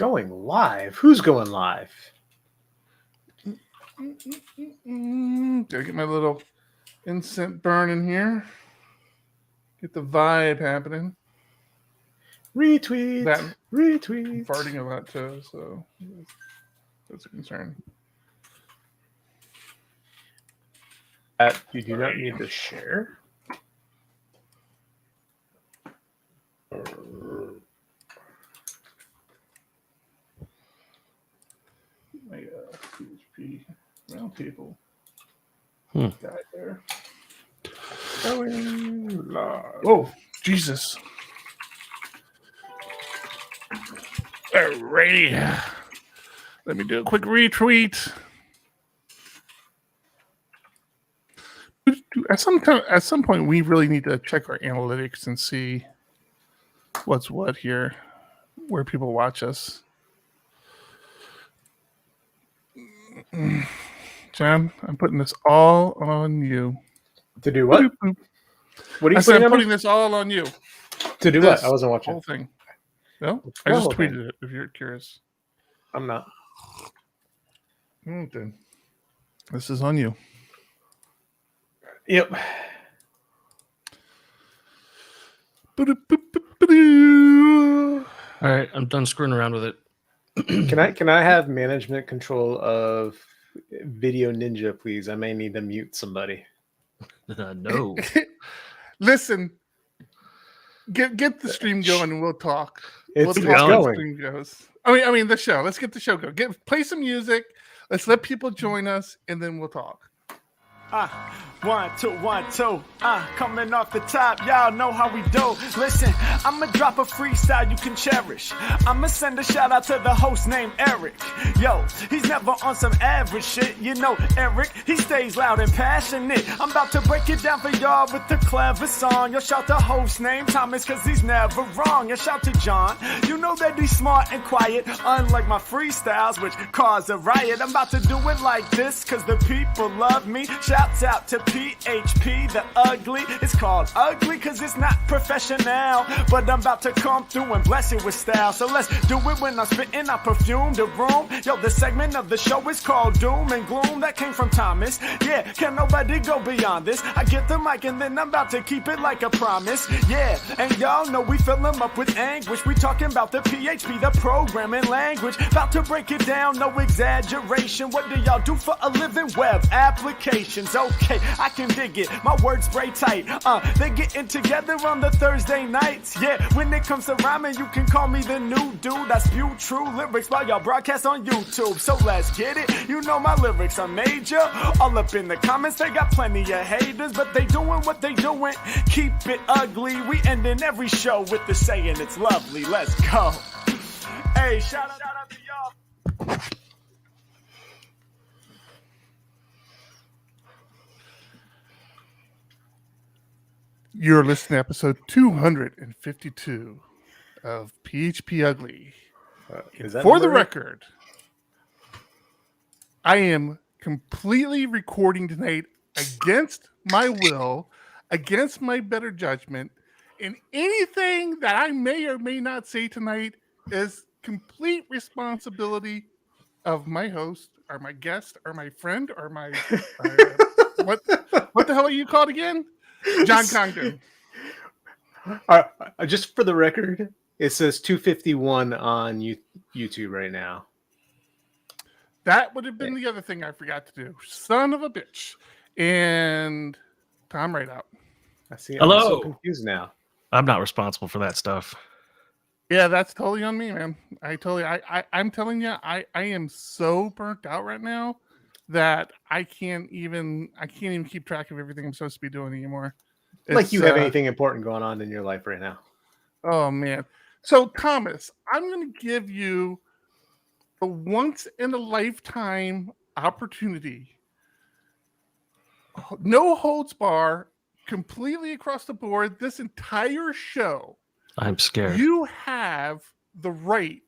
Going live? Who's going live? Gotta get my little incense burning here. Get the vibe happening. Retweet. That Retweet. I'm farting a lot too, so that's a concern. You do not need to share. My PHP roundtable guy there. Going live. Oh, Jesus. Alrighty. Let me do a quick retweet. At some point, we really need to check our analytics and see what's what here, where people watch us. John, I'm putting this all on you. To do what? What are you saying? I'm putting this all on you. To do what? I wasn't watching. Whole thing. No, I just tweeted it. If you're curious, I'm not. Okay. This is on you. Yep. All right, I'm done screwing around with it. Can I have management control of Video Ninja, please? I may need to mute somebody. No. Listen, get the stream going and we'll talk. It's going. The stream goes. I mean the show. Let's get the show going. Play some music. Let's let people join us, and then we'll talk. 1, 2, 1, 2. Coming off the top, y'all know how we do. Listen, I'ma drop a freestyle you can cherish. I'ma send a shout out to the host named Eric. Yo, he's never on some average shit. You know, Eric, he stays loud and passionate. I'm about to break it down for y'all with the clever song. Yo, shout the host named Thomas, cause he's never wrong. Yo, shout to John. You know that he's smart and quiet, unlike my freestyles, which cause a riot. I'm about to do it like this, cause the people love me. Shouts out to PHP, the ugly. It's called ugly cause it's not professional, but I'm about to come through and bless it with style. So let's do it when I'm spitting, I perfume the room. Yo, the segment of the show is called Doom and Gloom. That came from Thomas. Yeah, can nobody go beyond this? I get the mic and then I'm about to keep it like a promise. Yeah, and y'all know we fill them up with anguish. We talking about the PHP, the programming language. About to break it down, no exaggeration. What do y'all do for a living? Web applications. Okay, I can dig it. My words spray tight. They getting together on the Thursday nights. Yeah, when it comes to rhyming, you can call me the new dude. I spew true lyrics while y'all broadcast on YouTube. So let's get it. You know my lyrics are major. All up in the comments, they got plenty of haters, but they doing what they doing. Keep it ugly. We ending every show with the saying it's lovely. Let's go. Hey, shout out to y'all. You're listening to episode 252 of PHPUgly. For the record, I am completely recording tonight against my will, against my better judgment, and anything that I may or may not say tonight is complete responsibility of my host, or my guest, or my friend, or my what the hell are you called again? John Congdon. Just for the record, it says 251 on YouTube right now. That would have been the other thing I forgot to do. Son of a bitch. And Tom right out. I see. Hello. I'm so confused now. I'm not responsible for that stuff. Yeah, that's totally on me, man. I'm telling you, I am so burnt out right now that I can't even keep track of everything I'm supposed to be doing anymore. Like you have anything important going on in your life right now. Oh man. So Thomas, I'm gonna give you a once in a lifetime opportunity. No holds bar, completely across the board, this entire show. I'm scared. You have the right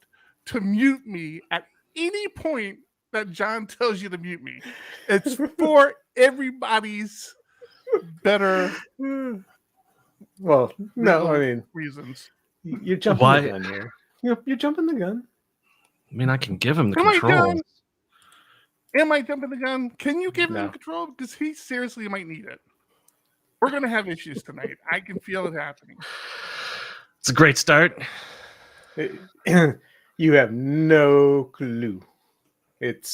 to mute me at any point that John tells you to mute me. It's for everybody's better. Well, no, I mean reasons. You're jumping the gun here. You're jumping the gun. I mean, I can give him the Am I control. done? Am I jumping the gun? Can you give No. him control? Because he seriously might need it. We're going to have issues tonight. I can feel it happening. It's a great start. You have no clue. Eric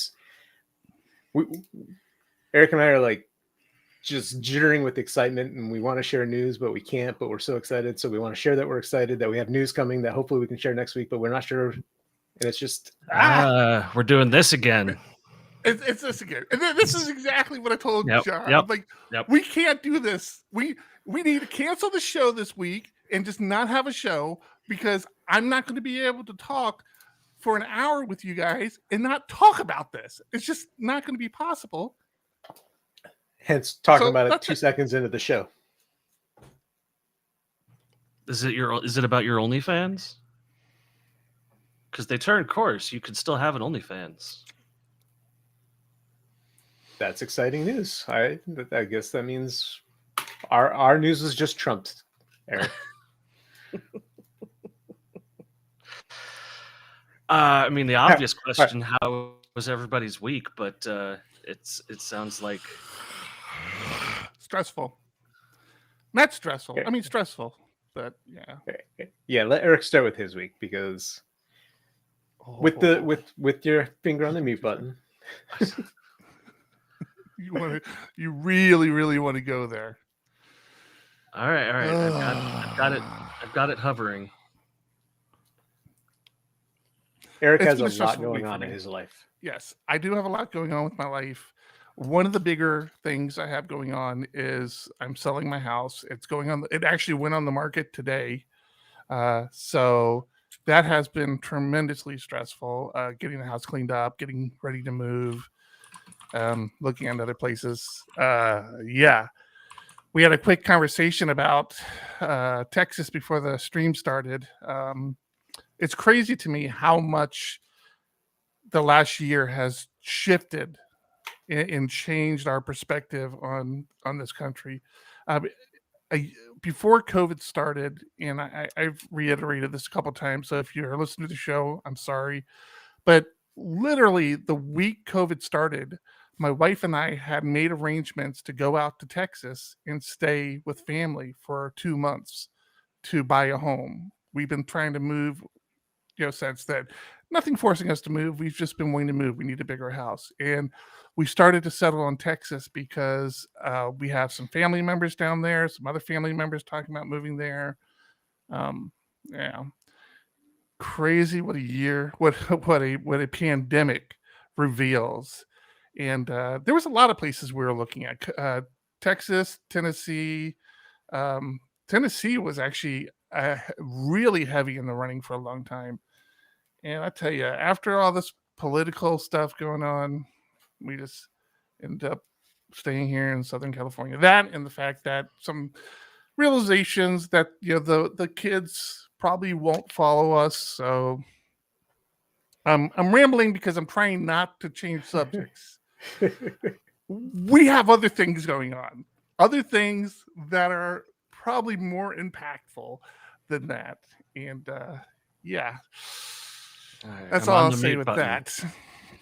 and I are like just jittering with excitement, and we want to share news, but we can't. But we're so excited, so we want to share that we're excited that we have news coming that hopefully we can share next week. But we're not sure, and it's just We're doing this again. It's this again. And this is exactly what I told John. I'm like, we can't do this. We need to cancel the show this week and just not have a show, because I'm not going to be able to talk for an hour with you guys and not talk about this. It's just not going to be possible. Hence talking about it 2 seconds into the show. Is it about your OnlyFans? Because they turned course. You could still have an OnlyFans. That's exciting news. I guess that means our news was just trumped, Eric. I mean, the obvious question: how was everybody's week? But it sounds like stressful. Not stressful. I mean, stressful. But yeah. Yeah. Let Eric start with his week, because with your finger on the mute button. You really want to go there. All right. I've got it hovering. Eric has a lot going on in his life. Yes, I do have a lot going on with my life. One of the bigger things I have going on is I'm selling my house. It's going on. It actually went on the market today. So that has been tremendously stressful. Getting the house cleaned up, getting ready to move, looking at other places. Yeah. We had a quick conversation about Texas before the stream started. It's crazy to me how much the last year has shifted and changed our perspective on this country. Before COVID started, and I've reiterated this a couple times, so if you're listening to the show, I'm sorry. But literally the week COVID started, my wife and I had made arrangements to go out to Texas and stay with family for 2 months to buy a home. We've been trying to move, since that. Nothing forcing us to move. We've just been wanting to move. We need a bigger house. And we started to settle on Texas because we have some family members down there, some other family members talking about moving there. Yeah. Crazy what a year, what a pandemic reveals. And there was a lot of places we were looking at. Texas, Tennessee. Tennessee was actually really heavy in the running for a long time. And I tell you, after all this political stuff going on, we just ended up staying here in Southern California. That and the fact that some realizations that the kids probably won't follow us. So I'm rambling because I'm trying not to change subjects. We have other things going on, other things that are probably more impactful than that. And yeah. Right, that's all I'll say with that.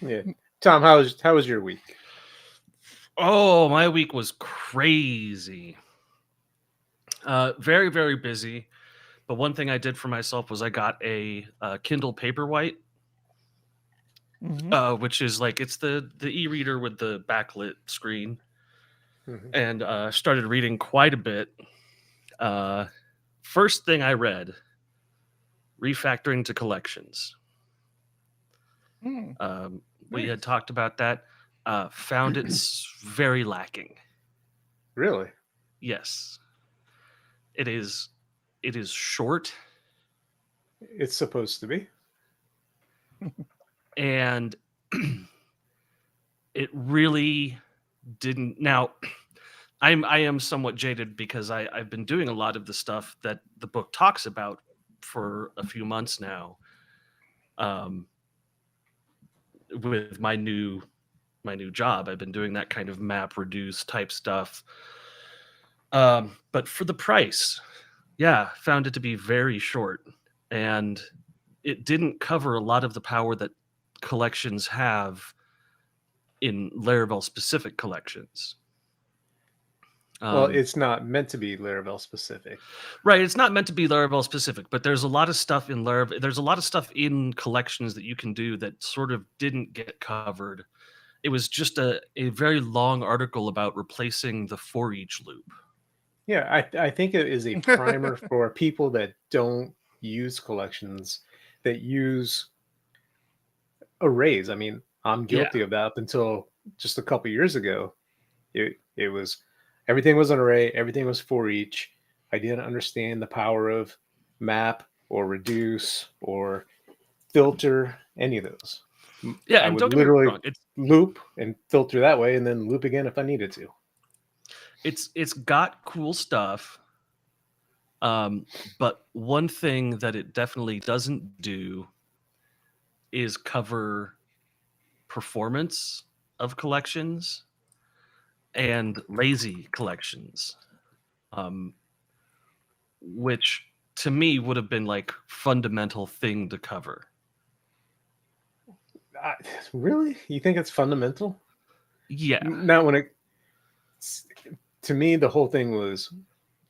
Yeah. Tom, how was your week? Oh, my week was crazy. Very, very busy. But one thing I did for myself was I got a Kindle Paperwhite, which is like, it's the e-reader with the backlit screen. And started reading quite a bit. First thing I read, Refactoring to Collections. We had talked about that. Found it's very lacking. Really? Yes. It is short. It's supposed to be. And it really didn't. Now, I am somewhat jaded because I've been doing a lot of the stuff that the book talks about for a few months now. With my new job, I've been doing that kind of map reduce type stuff. But for the price, found it to be very short, and it didn't cover a lot of the power that collections have in Laravel specific collections. Well, it's not meant to be Laravel specific. Right, it's not meant to be Laravel specific, but there's a lot of stuff in Laravel. There's a lot of stuff in collections that you can do that sort of didn't get covered. It was just a very long article about replacing the for each loop. Yeah, I think it is a primer for people that don't use collections, that use arrays. I mean, I'm guilty of that up until just a couple years ago. It was everything was an array, everything was for each. I didn't understand the power of map or reduce or filter, any of those. Yeah, I and would don't get me literally wrong, loop and filter that way and then loop again if I needed to. it's got cool stuff. But one thing that it definitely doesn't do is cover performance of collections and lazy collections, which to me would have been like fundamental thing to cover. Really? You think it's fundamental? Yeah. Not when it. To me, the whole thing was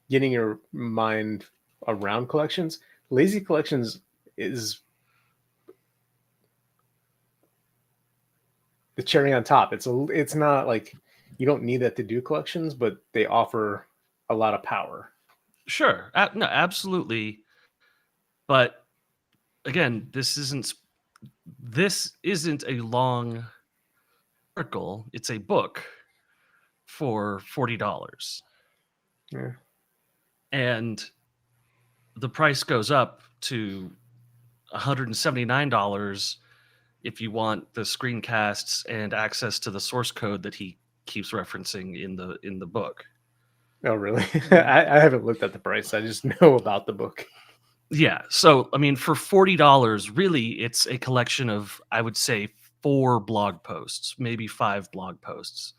getting your mind around collections. Lazy collections is the cherry on top. It's not like you don't need that to do collections, but they offer a lot of power. Sure. No, absolutely. But again, this isn't a long article. It's a book for $40. Yeah. And the price goes up to $179 if you want the screencasts and access to the source code that he keeps referencing in the book. Oh, really? I haven't looked at the price. I just know about the book. Yeah. So, I mean, for $40, really, it's a collection of, I would say, 4 blog posts, maybe 5 blog posts.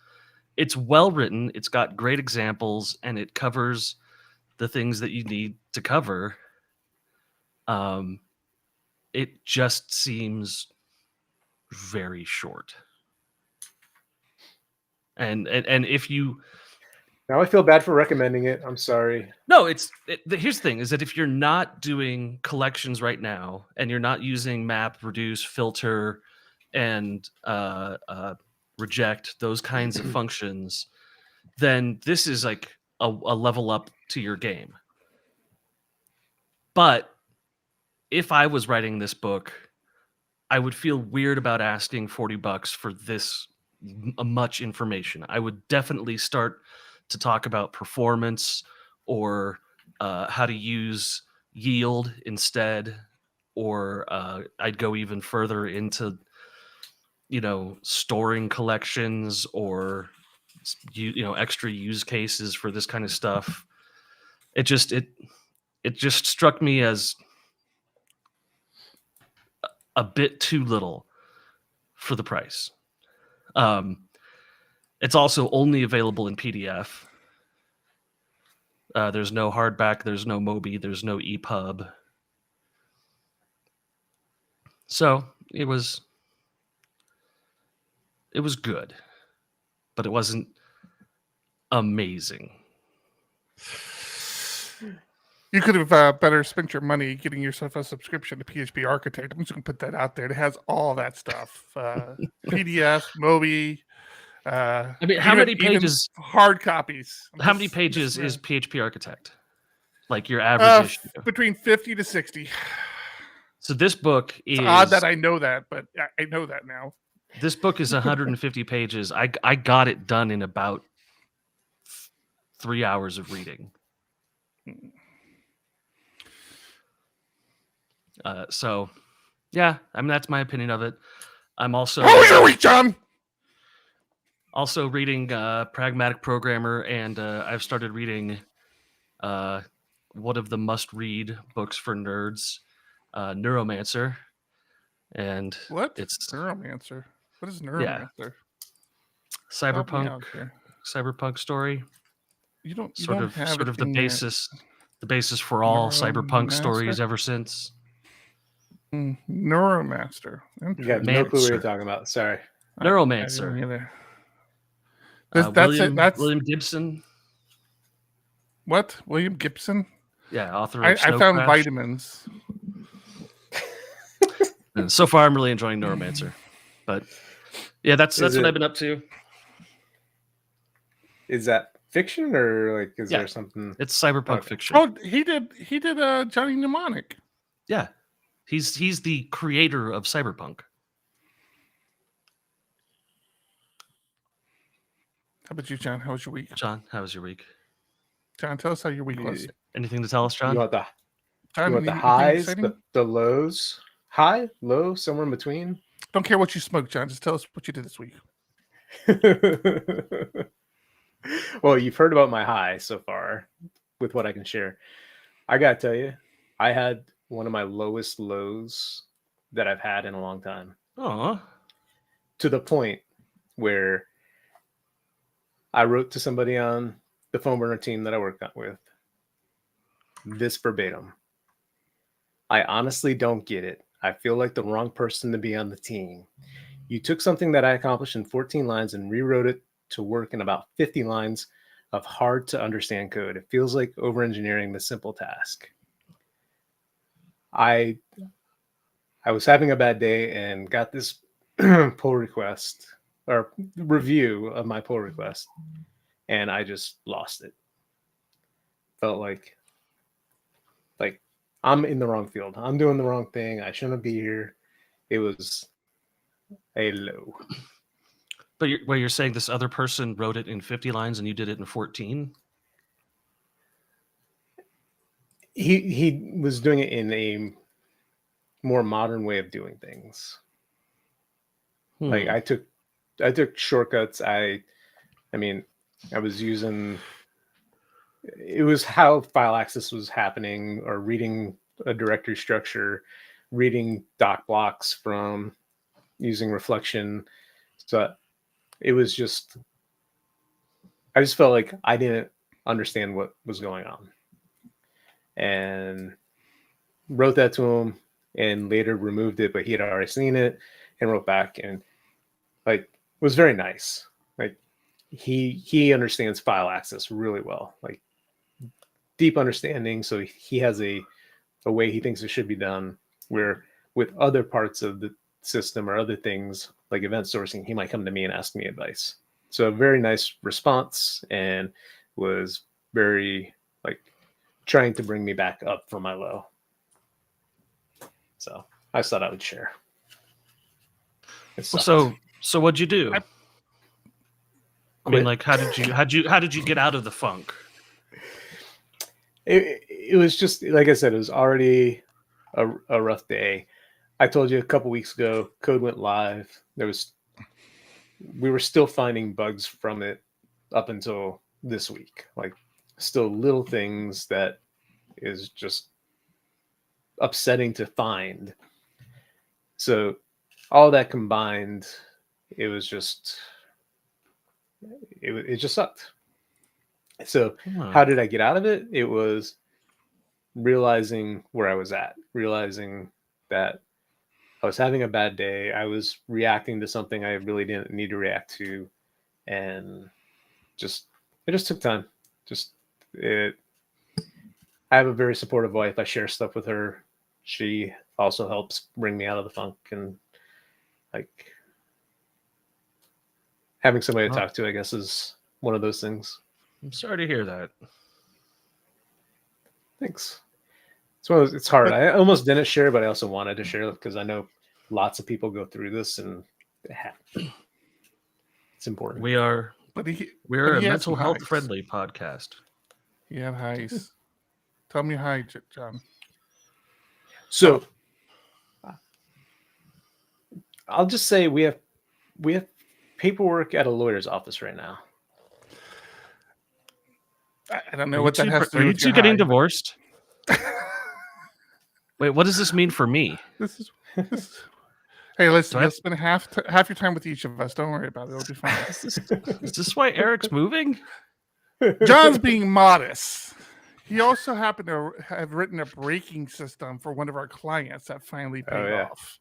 It's well written. It's got great examples, and it covers the things that you need to cover. It just seems very short. And if you... Now I feel bad for recommending it. I'm sorry. No, here's the thing, is that if you're not doing collections right now, and you're not using map, reduce, filter, and reject, those kinds of functions, then this is like a level up to your game. But if I was writing this book, I would feel weird about asking $40 for this much information. I would definitely start to talk about performance or how to use yield instead, or I'd go even further into, storing collections or extra use cases for this kind of stuff. It just struck me as a bit too little for the price. It's also only available in PDF. There's no hardback, there's no Mobi, there's no EPUB. So it was good, but it wasn't amazing. You could have better spent your money getting yourself a subscription to PHP Architect. I'm just going to put that out there. It has all that stuff. PDF, Mobi. I mean, how many pages? Hard copies. How many pages is PHP Architect? Like your average issue? Between 50 to 60. So this book is... It's odd that I know that, but I know that now. This book is 150 pages. I got it done in about 3 hours of reading. So, yeah, I mean, that's my opinion of it. I'm also... How are we, John? Also reading Pragmatic Programmer, and I've started reading one of the must-read books for nerds, Neuromancer. And what? It's Neuromancer. What is Neuromancer? Yeah. Cyberpunk story. You don't sort of the basis for all Neuromancer? cyberpunk stories ever since. Neuromaster. You have no clue what you're talking about. Sorry. Neuromancer. That's it. That's William Gibson. What? William Gibson? Yeah, author I of Snow found Crash. vitamins. And so far, I'm really enjoying Neuromancer. But yeah, that's what I've been up to. Is that fiction or like is Yeah. there something? It's cyberpunk fiction. Oh, he did Johnny Mnemonic. Yeah, he's the creator of cyberpunk. How about you, John? How was your week? John, how was your week? John, tell us how your week was. Anything to tell us, John? You want the John, you want the anything highs, exciting? the lows, high, low, somewhere in between. Don't care what you smoke, John. Just tell us what you did this week. Well, you've heard about my high so far with what I can share. I gotta tell you, I had one of my lowest lows that I've had in a long time. Oh, To the point where I wrote to somebody on the phone burner team that I work with this verbatim. I honestly don't get it. I feel like the wrong person to be on the team. You took something that I accomplished in 14 lines and rewrote it to work in about 50 lines of hard to understand code. It feels like over-engineering the simple task. I was having a bad day and got this pull request or review of my pull request, and I just lost it. Felt like I'm in the wrong field. I'm doing the wrong thing. I shouldn't be here. It was a low. but you're saying this other person wrote it in 50 lines and you did it in 14? He was doing it in a more modern way of doing things. Like I took shortcuts. I mean, I was using, it was how file access was happening, or reading a directory structure, reading doc blocks from using reflection. So it was just, I just felt like I didn't understand what was going on, and wrote that to him and later removed it, but he had already seen it and wrote back, and like it was very nice. Like he understands file access really well, like deep understanding. So he has a way he thinks it should be done, where with other parts of the system or other things like event sourcing, he might come to me and ask me advice. So a very nice response, and was very like trying to bring me back up from my low. So I thought I would share. So what'd you do? I mean, like, how did you get out of the funk? It was just, like I said, it was already a rough day. I told you a couple weeks ago, code went live. We were still finding bugs from it up until this week. Like still little things that is just upsetting to find. So all that combined, it was just, it just sucked. So how did I get out of it? It was realizing where I was at, realizing that I was having a bad day. I was reacting to something I really didn't need to react to. And it just took time. I have a very supportive wife. I share stuff with her. She also helps bring me out of the funk, and like having somebody to talk to, I guess, is one of those things. I'm sorry to hear that. Thanks. It's hard. I almost didn't share, but I also wanted to share because I know lots of people go through this, and it's important. We are a mental health highs. friendly podcast. You have highs. Tell me hi, John. So I'll just say we have paperwork at a lawyer's office right now. I don't know what that has to do Are you with two your getting high. divorced? Wait, what does this mean for me? This is hey, listen, you'll spend half your time with each of us. Don't worry about it. It'll be fine. Is this why Eric's moving? John's being modest. he also happened to have written a braking system for one of our clients that finally paid off.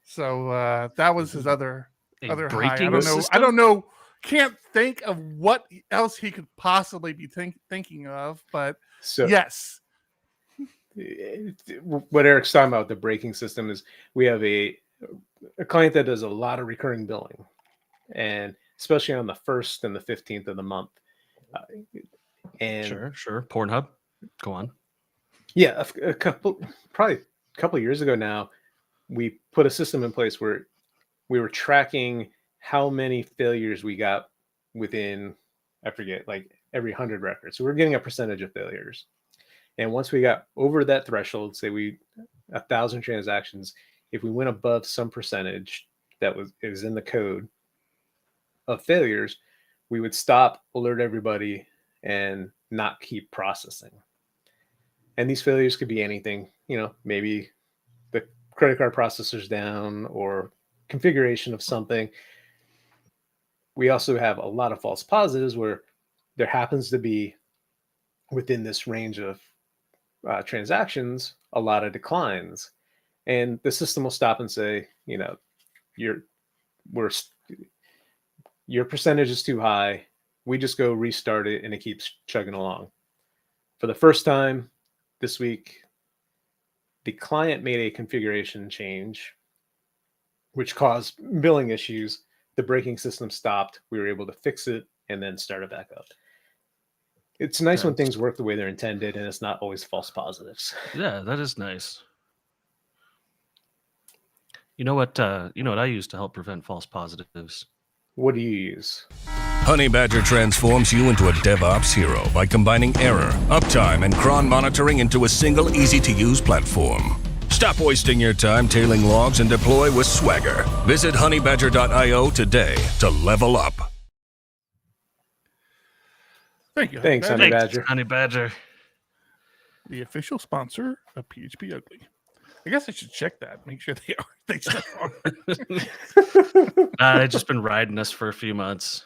So that was his other high. I braking don't know. system? I don't know. Can't think of what else he could possibly be thinking of, but So yes. What Eric's talking about, the braking system, is we have a client that does a lot of recurring billing, and especially on the 1st and the 15th of the month. And Sure. Pornhub, go on. Yeah, probably a couple of years ago now, we put a system in place where we were tracking how many failures we got within, I forget, like every 100 records. So we're getting a percentage of failures. And once we got over that threshold, say 1,000 transactions, if we went above some percentage that is in the code of failures, we would stop, alert everybody, and not keep processing. And these failures could be anything, maybe the credit card processor's down or configuration of something. We also have a lot of false positives where there happens to be, within this range of transactions, a lot of declines, and the system will stop and say, your percentage is too high. We just go restart it, and it keeps chugging along. For the first time this week, the client made a configuration change, which caused billing issues. The braking system stopped. We were able to fix it and then start it back up. It's nice when things work the way they're intended, and it's not always false positives. Yeah, that is nice. You know what I use to help prevent false positives? What do you use? Honey Badger transforms you into a DevOps hero by combining error, uptime, and cron monitoring into a single, easy-to-use platform. Stop wasting your time tailing logs and deploy with Swagger. Visit honeybadger.io today to level up. Thank you. Thanks, Honey Badger. Honey Badger. The official sponsor of PHPUgly. I guess I should check that. Make sure they are. They still are. They've just been riding us for a few months.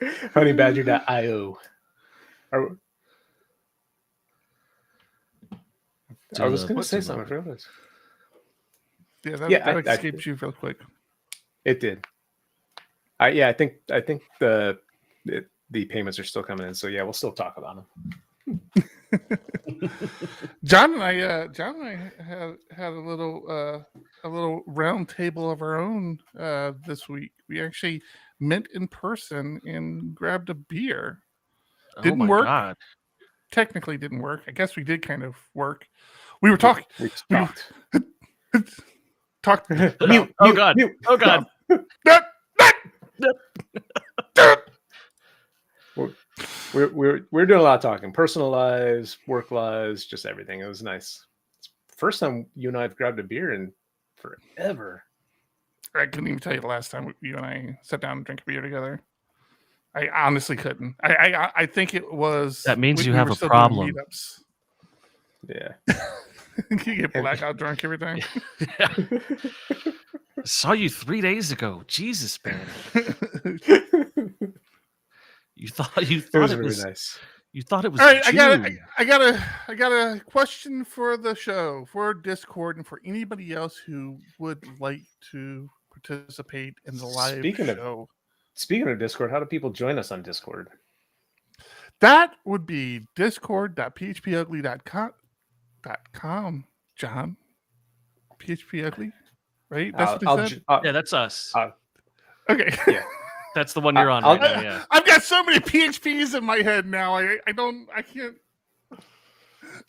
Honeybadger.io. I was going to say something. I forgot. That escaped you real quick. It did. I think the payments are still coming in. So yeah, we'll still talk about them. John and I had a little round table of our own this week. We actually met in person and grabbed a beer. Didn't work. God. Technically didn't work. I guess we did kind of work. We were talking. We talked. Mute. Oh God. We're doing a lot of talking, personal lives, work lives, just everything. It was nice. It's the first time you and I have grabbed a beer in forever. I couldn't even tell you the last time you and I sat down and drank a beer together. I honestly couldn't. I think it was. That means you have a problem. Yeah. You get blackout drunk every time. Yeah. I saw you 3 days ago. Jesus, man. You thought it was really nice. You thought it was. All right, June. I got a question for the show, for Discord, and for anybody else who would like to participate in the live show. Speaking of Discord, how do people join us on Discord? That would be discord.phpugly.com, John. PHPUgly, right? That's what he said? Yeah, that's us. Okay. Yeah. That's the one you're on right now, yeah. I've got so many PHPs in my head now. I can't.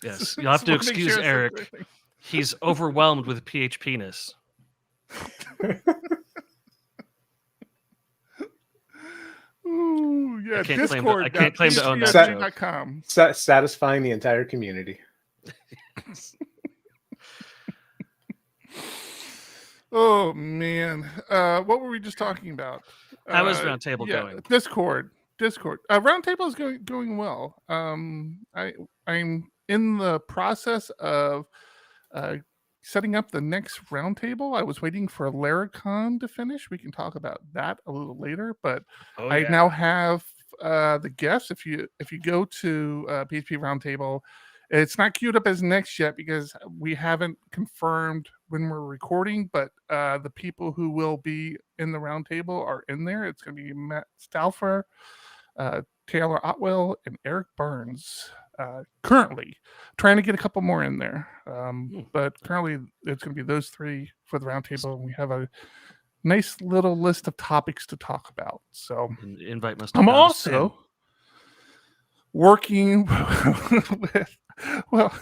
Yes, you'll have to excuse Eric. He's overwhelmed with PHP-ness. Ooh, yeah, I can't Discord. claim to own that joke. Satisfying the entire community. Oh man, what were we just talking about? How is Roundtable going? Discord. Roundtable is going well. I'm in the process of setting up the next Roundtable. I was waiting for Laracon to finish. We can talk about that a little later, but I now have the guests. If you go to PHP Roundtable, it's not queued up as next yet because we haven't confirmed when we're recording, but the people who will be in the roundtable are in there. It's going to be Matt Stauffer, Taylor Otwell, and Eric Burns. Currently trying to get a couple more in there, but currently it's going to be those three for the roundtable. We have a nice little list of topics to talk about. So invite must. I'm also working with. Well,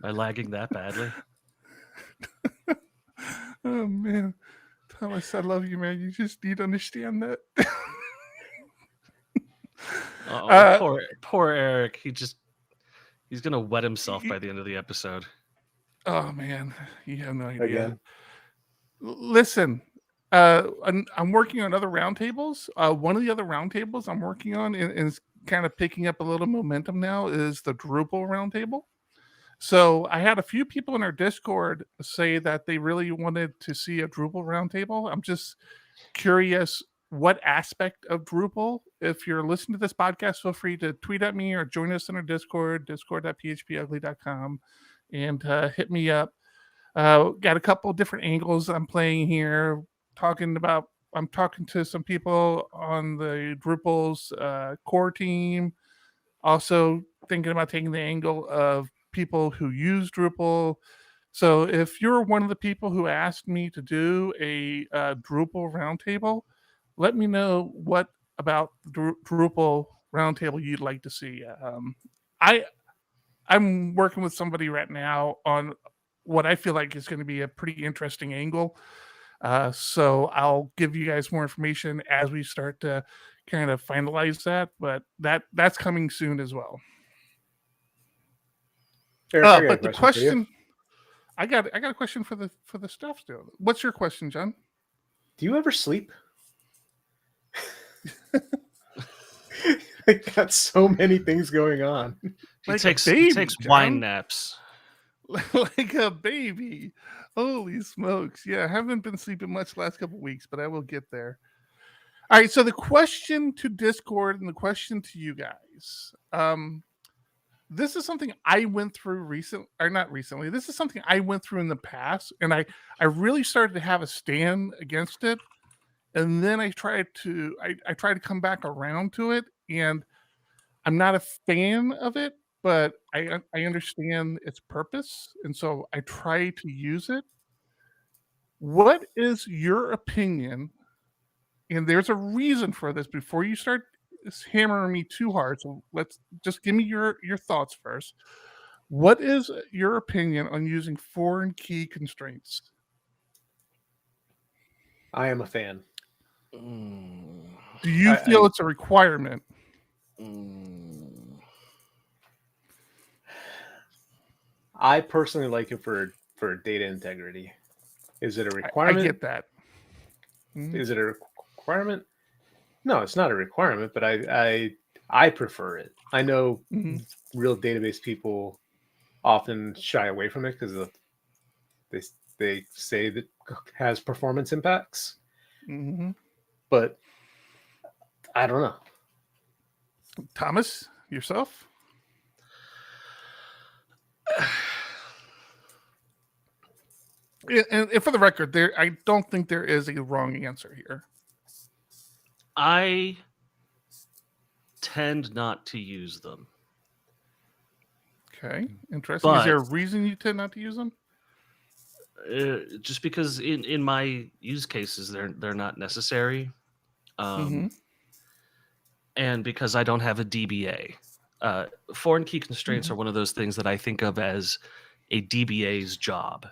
by lagging that badly. Oh man, Thomas, I love you, man. You just need to understand that. Poor Eric. He's gonna wet himself by the end of the episode. Oh man, you have no idea. Again. Listen, I'm working on other roundtables. One of the other roundtables I'm working on is kind of picking up a little momentum now is the Drupal roundtable. So I had a few people in our Discord say that they really wanted to see a Drupal roundtable. I'm just curious what aspect of Drupal. If you're listening to this podcast, feel free to tweet at me or join us in our Discord, discord.phpugly.com, and hit me up. Got a couple different angles I'm playing here. I'm talking to some people on the Drupal's core team. Also thinking about taking the angle of people who use Drupal. So if you're one of the people who asked me to do a Drupal roundtable, let me know what about Drupal roundtable you'd like to see. I'm working with somebody right now on what I feel like is going to be a pretty interesting angle. So I'll give you guys more information as we start to kind of finalize that, but that's coming soon as well. Eric, but the question, I got a question for the staff still. What's your question, John? Do you ever sleep? I got so many things going on. He takes wine naps. Like a baby. Holy smokes. Yeah, I haven't been sleeping much the last couple weeks, but I will get there. All right, so the question to Discord and the question to you guys. This is something I went through not recently. This is something I went through in the past, and I really started to have a stand against it. And then I tried to come back around to it, and I'm not a fan of it, but I understand its purpose, and so I try to use it. What is your opinion? And there's a reason for this before you start hammering me too hard. So let's just give me your thoughts first. What is your opinion on using foreign key constraints? I am a fan. Do you feel it's a requirement? I personally like it for data integrity. Is it a requirement? I get that. Is it a requirement? No, it's not a requirement, but I prefer it. I know real database people often shy away from it because they say that it has performance impacts. But I don't know. Thomas, yourself? And for the record, I don't think there is a wrong answer here. I tend not to use them. Okay, interesting. Is there a reason you tend not to use them? Just because in my use cases they're not necessary, and because I don't have a DBA. Foreign key constraints are one of those things that I think of as a DBA's job,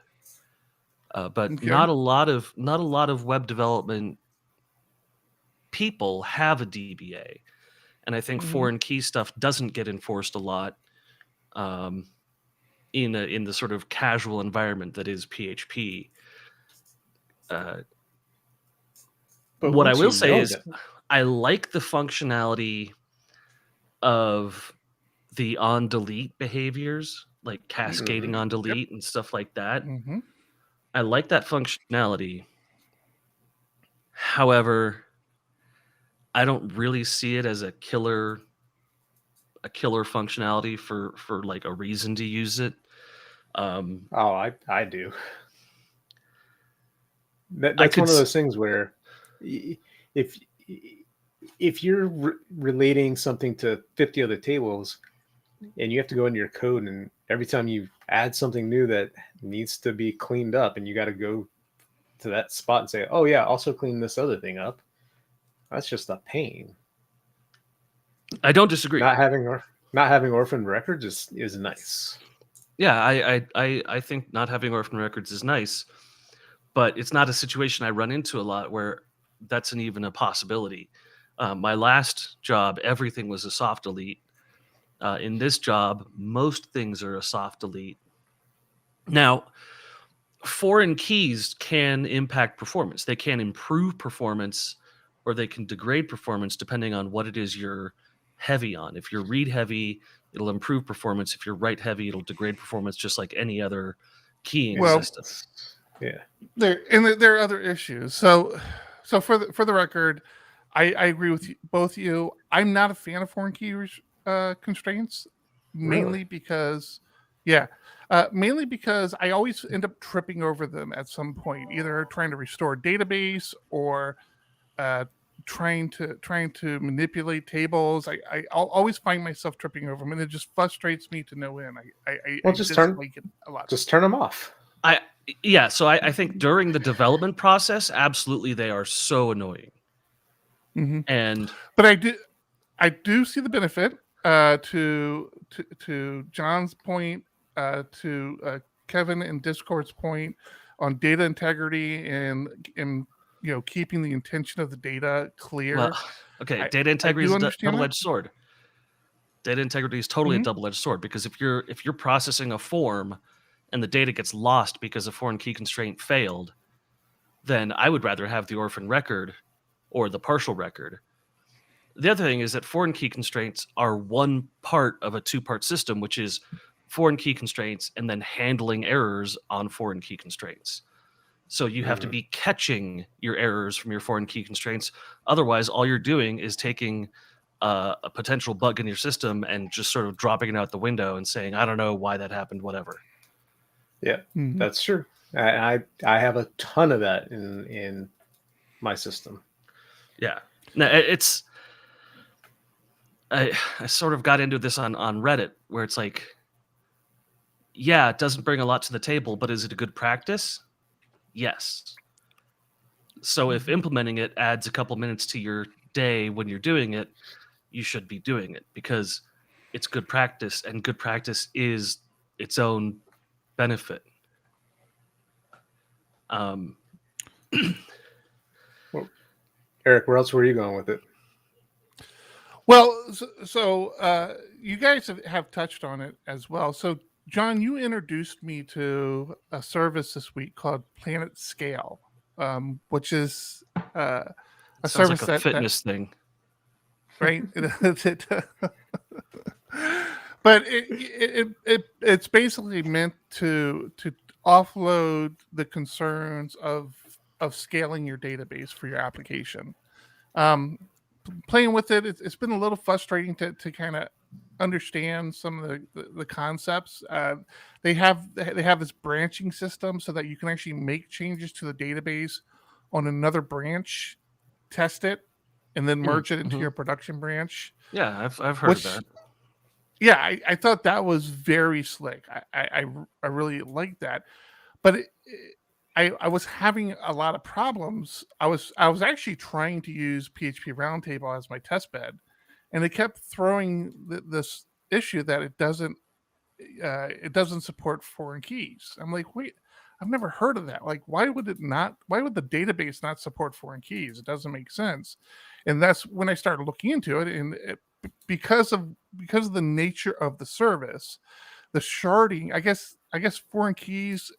but not a lot of web development people have a DBA, and I think foreign key stuff doesn't get enforced a lot. In the sort of casual environment that is PHP. But what I will say is I like the functionality of the on delete behaviors, like cascading on delete and stuff like that. I like that functionality. However, I don't really see it as a killer functionality for like a reason to use it. I do. That's one of those things where if you're relating something to 50 other tables and you have to go into your code, and every time you add something new that needs to be cleaned up, and you got to go to that spot and say, oh yeah, also clean this other thing up. That's just a pain. I don't disagree. Not having orphan records is nice. Yeah, I think not having orphan records is nice, but it's not a situation I run into a lot where that's even a possibility. My last job, everything was a soft delete. In this job, most things are a soft delete. Now, foreign keys can impact performance. They can improve performance, or they can degrade performance depending on what it is you're heavy on. If you're read heavy, it'll improve performance. If you're write heavy, it'll degrade performance, just like any other keying system. Yeah, there are other issues. So for the record, I agree with both of you. I'm not a fan of foreign key constraints, mainly because I always end up tripping over them at some point, either trying to restore a database or trying to manipulate tables. I'll always find myself tripping over them, and it just frustrates me to no end. I just turn them off. So I think during the development process, absolutely they are so annoying. Mm-hmm. But I do see the benefit to John's point, to Kevin and Discord's point on data integrity and keeping the intention of the data clear. Well, okay, data integrity is a double-edged sword. Data integrity is totally a double-edged sword, because if you're processing a form and the data gets lost because a foreign key constraint failed, then I would rather have the orphan record or the partial record. The other thing is that foreign key constraints are one part of a two-part system, which is foreign key constraints and then handling errors on foreign key constraints. So you have to be catching your errors from your foreign key constraints. Otherwise, all you're doing is taking a potential bug in your system and just sort of dropping it out the window and saying, I don't know why that happened, whatever. Yeah, that's true. I have a ton of that in my system. Yeah. No, I sort of got into this on Reddit, where it's like, yeah, it doesn't bring a lot to the table, but is it a good practice? Yes. So if implementing it adds a couple minutes to your day when you're doing it, you should be doing it, because it's good practice, and good practice is its own benefit. Well, Eric, where else were you going with it? Well, so you guys have touched on it as well. So, John, you introduced me to a service this week called Planet Scale, which is a service like a fitness thing, right? But it's basically meant to offload the concerns of scaling your database for your application. Playing with it, it's been a little frustrating to kind of understand some of the concepts. They have this branching system so that you can actually make changes to the database on another branch, test it, and then merge it into your production branch. Yeah, I've heard of that. Yeah, I thought that was very slick. I really liked that, but I was having a lot of problems. I was actually trying to use PHP Roundtable as my test bed, and it kept throwing this issue that it doesn't support foreign keys. I'm like, wait, I've never heard of that. Like, why would the database not support foreign keys? It doesn't make sense. And that's when I started looking into it, and because of the nature of the service, the sharding, I guess foreign keys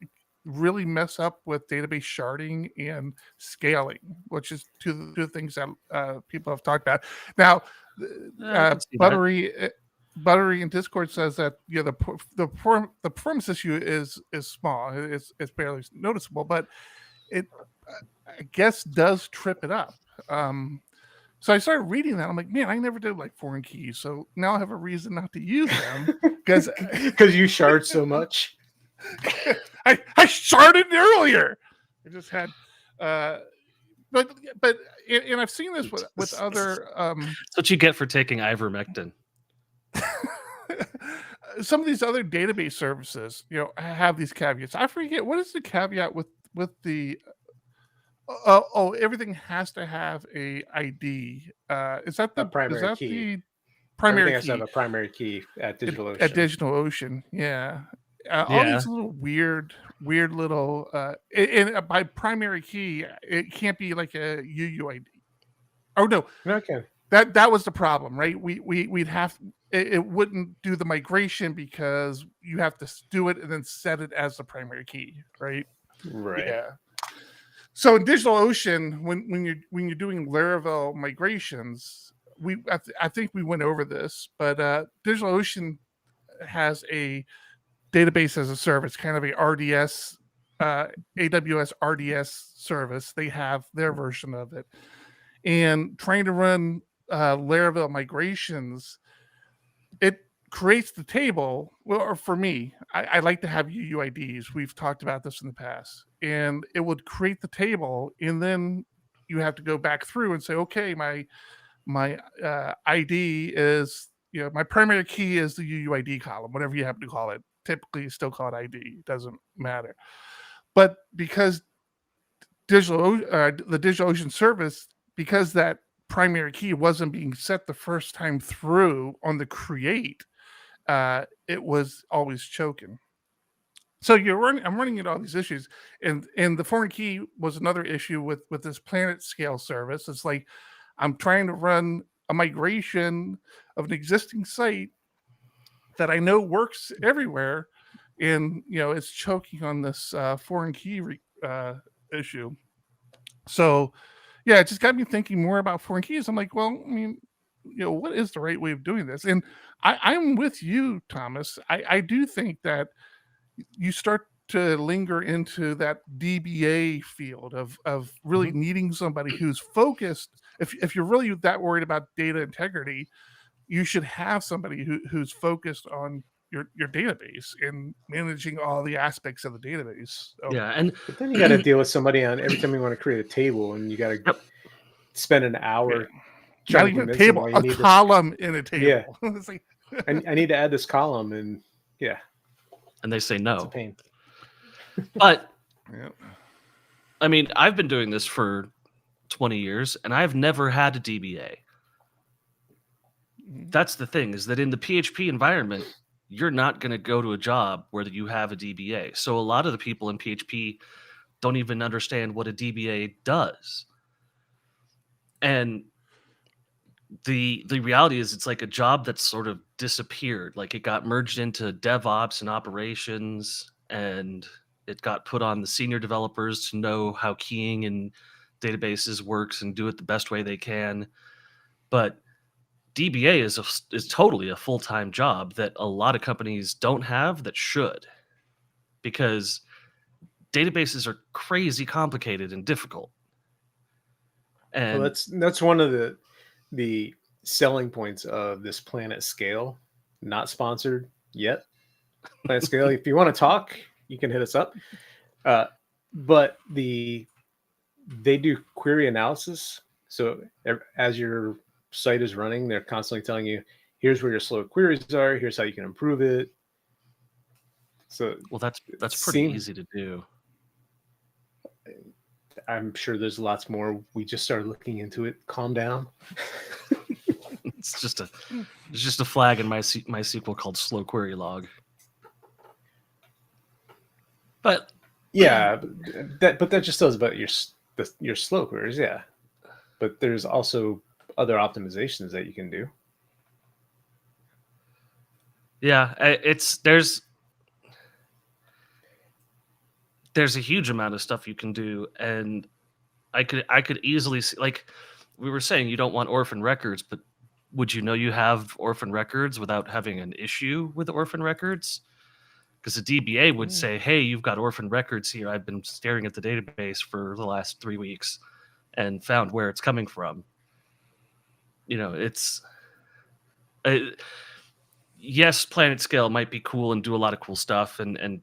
really mess up with database sharding and scaling, which is two things that people have talked about. Now, Buttery in Discord says that the performance issue is small. It's barely noticeable, but it I guess does trip it up. So I started reading that. I'm like, man, I never did like foreign keys. So now I have a reason not to use them because you shard so much. I started earlier. I just had, but and I've seen this with other. That's what you get for taking ivermectin. Some of these other database services, have these caveats. I forget what is the caveat with the. Everything has to have a ID. Is that the primary is that key? The primary Everything key has to have a primary key at DigitalOcean. At DigitalOcean, yeah. All these little weird little. And by primary key, it can't be like a UUID. Oh no, okay. That was the problem, right? We'd have it wouldn't do the migration because you have to do it and then set it as the primary key, right? Right. Yeah. So in DigitalOcean, when you're doing Laravel migrations, I think we went over this, but DigitalOcean has a database as a service, kind of a RDS, AWS RDS service. They have their version of it, and trying to run Laravel migrations, it creates the table. Well, or for me, I like to have UUIDs. We've talked about this in the past, and it would create the table, and then you have to go back through and say, okay, my ID is, my primary key is the UUID column, whatever you happen to call it. Typically, you still call it ID. It doesn't matter. But because the DigitalOcean service, because that primary key wasn't being set the first time through on the create, it was always choking. So I'm running into all these issues, and the foreign key was another issue with this Planet Scale service. It's like I'm trying to run a migration of an existing site that I know works everywhere, and it's choking on this foreign key issue. So yeah, it just got me thinking more about foreign keys. I'm like, well, I mean, what is the right way of doing this? And I'm with you, Thomas. I do think that you start to linger into that DBA field of really needing somebody who's focused. If you're really that worried about data integrity, you should have somebody who's focused on your database and managing all the aspects of the database. So, yeah, but then you got to deal with somebody on every time you want to create a table, and you got to spend an hour. Not even a table, a column in a table. Yeah. It's like, I need to add this column, and and they say no. It's a pain. But I mean, I've been doing this for 20 years, and I've never had a DBA. That's the thing, is that in the PHP environment, you're not going to go to a job where you have a DBA. So a lot of the people in PHP don't even understand what a DBA does. And the reality is, it's like a job that's sort of disappeared. Like, it got merged into DevOps and operations, and it got put on the senior developers to know how keying in databases works and do it the best way they can. But DBA is totally a full-time job that a lot of companies don't have that should, because databases are crazy complicated and difficult. And well, that's one of the selling points of this Planet Scale. Not sponsored yet. Planet Scale, if you want to talk, you can hit us up. But they do query analysis. So as your site is running, they're constantly telling you, here's where your slow queries are, here's how you can improve it. So well, that's pretty easy to do. I'm sure there's lots more. We just started looking into it. Calm down. It's just a flag in MySQL called slow query log. But yeah, but that just tells about your slow queries, yeah. But there's also other optimizations that you can do. Yeah, there's a huge amount of stuff you can do, and I could easily see, like we were saying, you don't want orphan records, but would you know you have orphan records without having an issue with orphan records? Because a DBA would say, hey, you've got orphan records here. I've been staring at the database for the last 3 weeks and found where it's coming from. it's yes, planet scale might be cool and do a lot of cool stuff and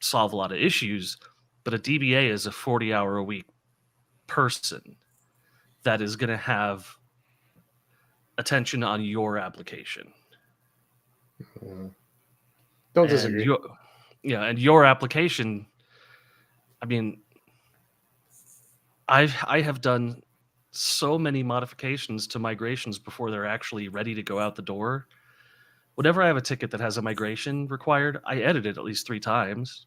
solve a lot of issues, but a DBA is a 40-hour a week person that is going to have attention on your application. Don't disagree. And your application, I mean, I have done so many modifications to migrations before they're actually ready to go out the door. Whenever I have a ticket that has a migration required, I edit it at least 3 times.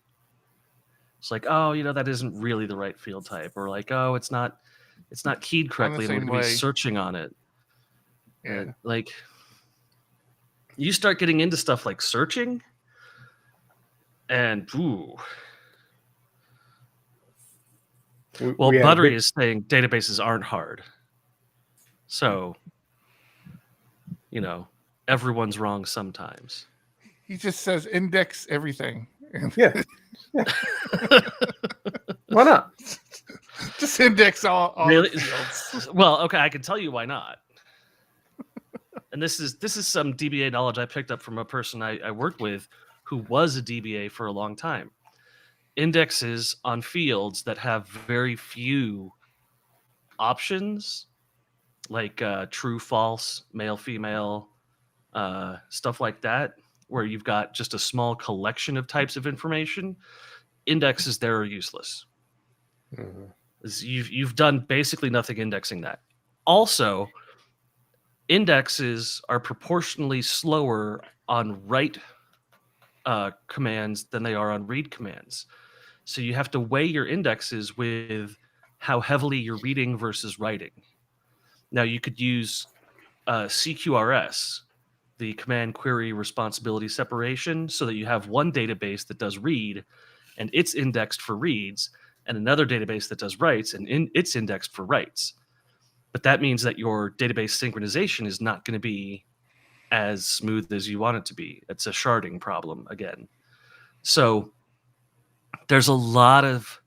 It's like, oh, that isn't really the right field type, or like, oh, it's not keyed correctly, and we're going to be searching on it. Yeah. Like, you start getting into stuff like searching, and well, Buttery is saying databases aren't hard. So, everyone's wrong sometimes. He just says index everything. Yeah. Why not? Just index all really? fields. Well, okay, I can tell you why not. And this is some DBA knowledge I picked up from a person I worked with who was a DBA for a long time. Indexes on fields that have very few options, like true, false, male, female, stuff like that, where you've got just a small collection of types of information, indexes there are useless. Mm-hmm. You've done basically nothing indexing that. Also, indexes are proportionally slower on write commands than they are on read commands. So you have to weigh your indexes with how heavily you're reading versus writing. Now you could use CQRS, the command query responsibility separation, so that you have one database that does read and it's indexed for reads, and another database that does writes and it's indexed for writes. But that means that your database synchronization is not going to be as smooth as you want it to be. It's a sharding problem again. So there's a lot of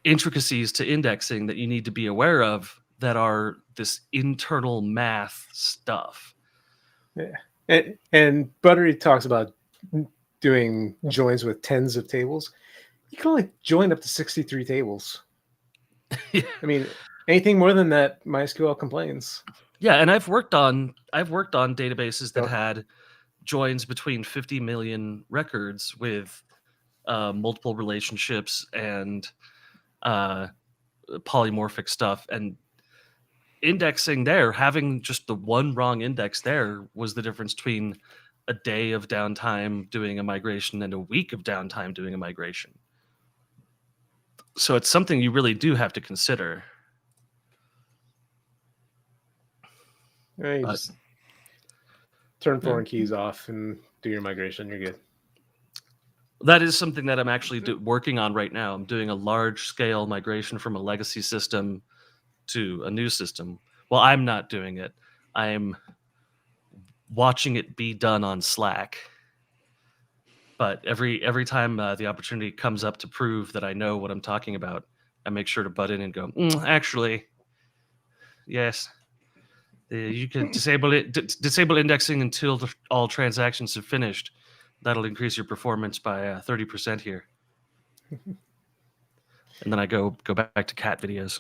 intricacies to indexing that you need to be aware of that are this internal math stuff. Yeah. And Buttery talks about doing joins with tens of tables. You can only join up to 63 tables. Yeah. I mean, anything more than that, MySQL complains. Yeah, and I've worked on databases that had joins between 50 million records with multiple relationships and polymorphic stuff, and indexing there, having just the one wrong index there was the difference between a day of downtime doing a migration and a week of downtime doing a migration. So it's something you really do have to consider. You just turn foreign keys off and do your migration. You're good. That is something that I'm actually working on right now. I'm doing a large-scale migration from a legacy system to a new system. Well, I'm not doing it. I'm watching it be done on Slack. But every time the opportunity comes up to prove that I know what I'm talking about, I make sure to butt in and go, actually, yes. You can disable indexing until all transactions have finished. That'll increase your performance by 30% here. And then I go back to cat videos.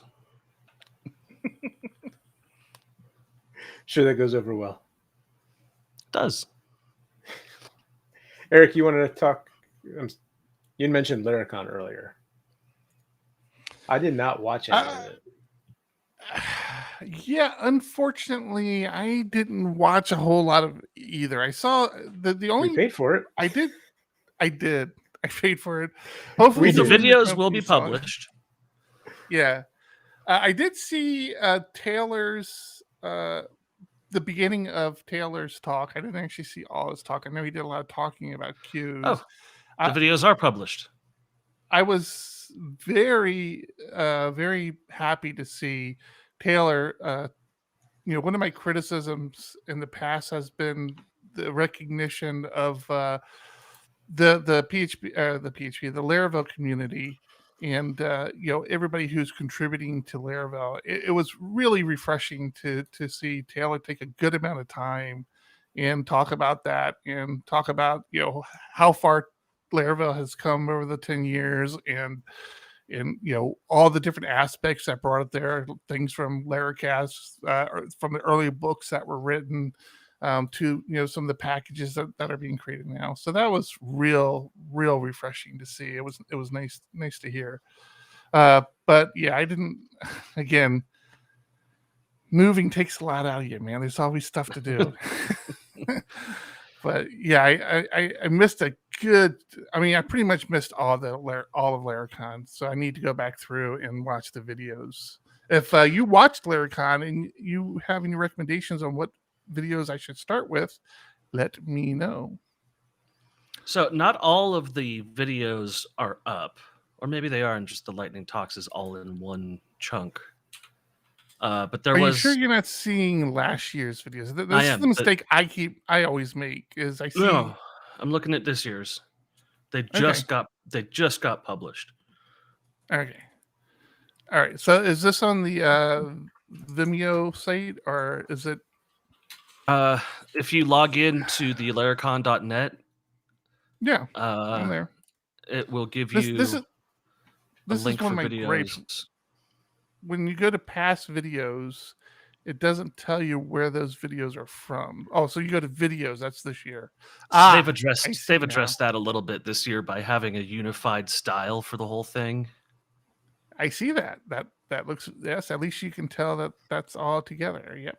Sure, that goes over well. It does. Eric, you wanted to talk? You mentioned Lyricon earlier. I did not watch any of it. Yeah, unfortunately, I didn't watch a whole lot of either. I saw the only. We paid for it. I did. I paid for it. Hopefully, the videos will be published. Yeah, I did see Taylor's. The beginning of Taylor's talk. I didn't actually see all his talk. I know he did a lot of talking about queues. Oh, the videos are published. I was very, very happy to see Taylor. One of my criticisms in the past has been the recognition of the Laravel community. and everybody who's contributing to Laravel. It was really refreshing to see Taylor take a good amount of time and talk about that, and talk about how far Laravel has come over the 10 years, and all the different aspects that brought it there, things from Laracast, from the early books that were written, to some of the packages that are being created now. So that was real refreshing to see. It was nice to hear. But yeah, I didn't. Again, moving takes a lot out of you, man. There's always stuff to do. But yeah, I missed a good. I mean, I pretty much missed all of Laracon, so I need to go back through and watch the videos. If you watched Laracon and you have any recommendations on what videos I should start with, let me know. So not all of the videos are up, or maybe they are, and just the Lightning Talks is all in one chunk. But there Are was. you sure you're not seeing last year's videos? This I is am, the mistake I always make. Is I see. No, I'm looking at this year's. They just got published. Okay. All right. So is this on the Vimeo site, or is it? If you log in to the Laracon.net, Yeah, I'm there. It will give you This a is link one for of my videos. gripes. When you go to past videos, it doesn't tell you where those videos are from. Oh, so you go to videos. That's this year. They've addressed that a little bit this year by having a unified style for the whole thing. I see that. That looks, yes. At least you can tell that's all together. Yep.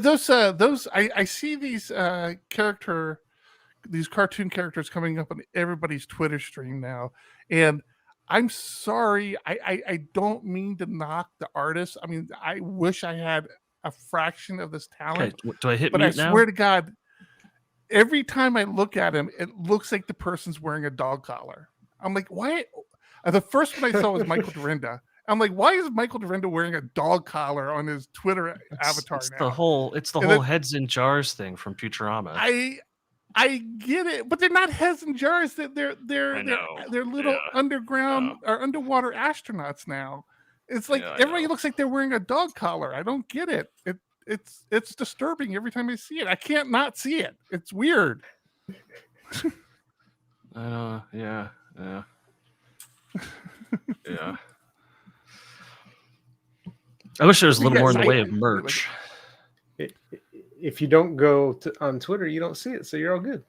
Those I see these cartoon characters coming up on everybody's Twitter stream now, and I'm sorry, I don't mean to knock the artists. I mean, I wish I had a fraction of this talent. Okay, do I hit but mute now? I swear to God, every time I look at him, it looks like the person's wearing a dog collar. I'm like, why? The first one I saw was Michael Dorinda. I'm like, why is Michael Dorinda wearing a dog collar on his Twitter avatar it's now? The whole heads in jars thing from Futurama. I get it, but they're not heads and jars. They're little underground or underwater astronauts now. It's like everybody looks like they're wearing a dog collar. I don't get it. It's disturbing every time I see it. I can't not see it. It's weird. Yeah. Yeah. I wish there was a little more in the way of merch. If you don't go on Twitter, you don't see it, so you're all good.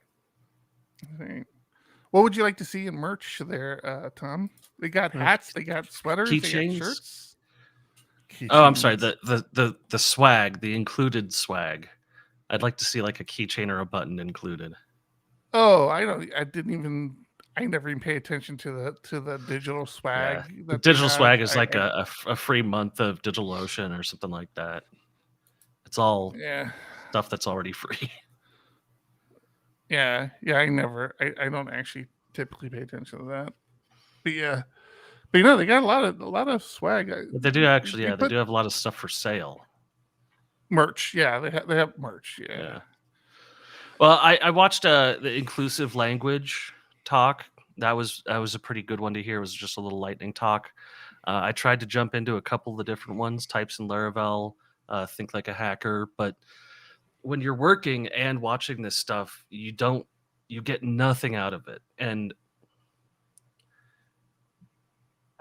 What would you like to see in merch there, Tom? They got hats, they got sweaters, they got shirts. Oh, I'm sorry. The swag, the included swag. I'd like to see like a keychain or a button included. Oh, I never even pay attention to the digital swag. Yeah. The digital swag is like a free month of DigitalOcean or something like that. It's all stuff that's already free. Yeah. I don't actually typically pay attention to that. But they got a lot of swag. They do actually. They do have a lot of stuff for sale. Merch. Yeah, they have merch. Yeah. Well, I watched the inclusive language talk. That was a pretty good one to hear. It was just a little lightning talk. I tried to jump into a couple of the different ones, types in Laravel, think like a hacker. But when you're working and watching this stuff, you get nothing out of it. And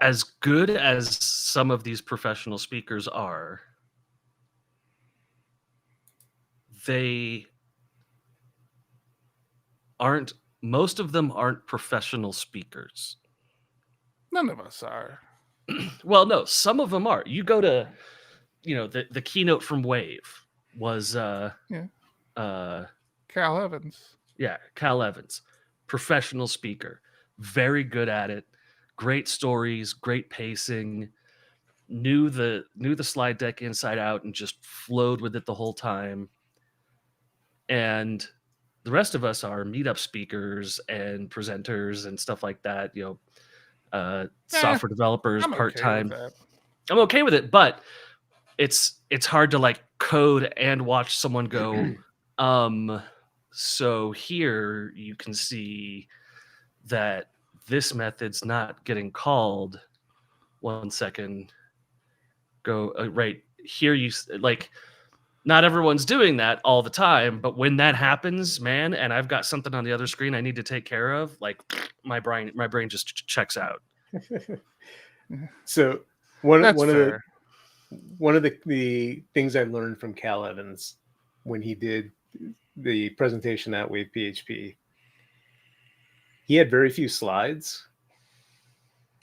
as good as some of these professional speakers are, most of them aren't professional speakers. None of us are. Well, no, some of them are. You go to, the keynote from Wave was Cal Evans. Yeah, Cal Evans, professional speaker, very good at it, great stories, great pacing, knew the slide deck inside out and just flowed with it the whole time. And the rest of us are meetup speakers and presenters and stuff like that, software developers, part-time. I'm okay with it, but it's hard to like code and watch someone go, so here you can see that this method's not getting called. 1 second. Go right here. Like, not everyone's doing that all the time, but when that happens, man, and I've got something on the other screen I need to take care of, like my brain just checks out. So one of the things I learned from Cal Evans when he did the presentation at Wave PHP, he had very few slides,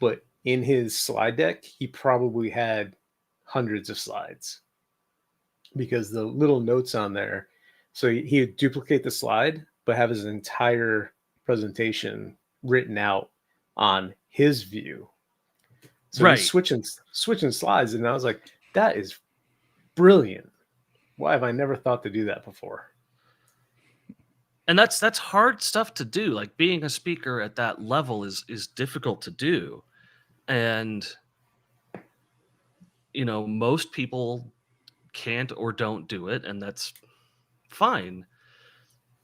but in his slide deck, he probably had hundreds of slides because the little notes on there. So he would duplicate the slide, but have his entire presentation written out on his view. So right. he's switching slides, and I was like, that is brilliant. Why have I never thought to do that before? And that's hard stuff to do. Like, being a speaker at that level is difficult to do. And most people can't or don't do it, and that's fine.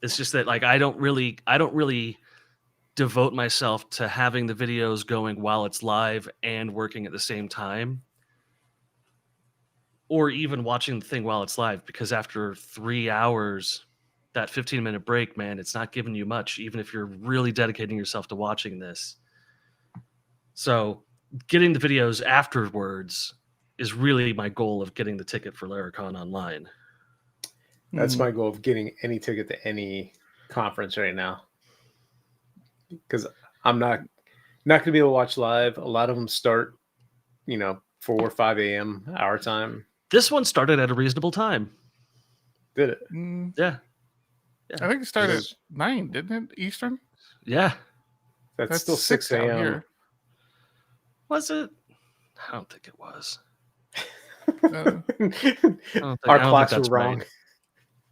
It's just that, like, I don't really devote myself to having the videos going while it's live and working at the same time, or even watching the thing while it's live, because after 3 hours, that 15-minute break, man, it's not giving you much, even if you're really dedicating yourself to watching this. So getting the videos afterwards is really my goal of getting the ticket for Laracon online. That's my goal of getting any ticket to any conference right now, because I'm not going to be able to watch live. A lot of them start, 4 or 5 a.m. our time. This one started at a reasonable time. Did it? Yeah. I think it started at 9, didn't it? Eastern? Yeah. That's still 6 a.m. Was it? I don't think it was. Our clocks were wrong.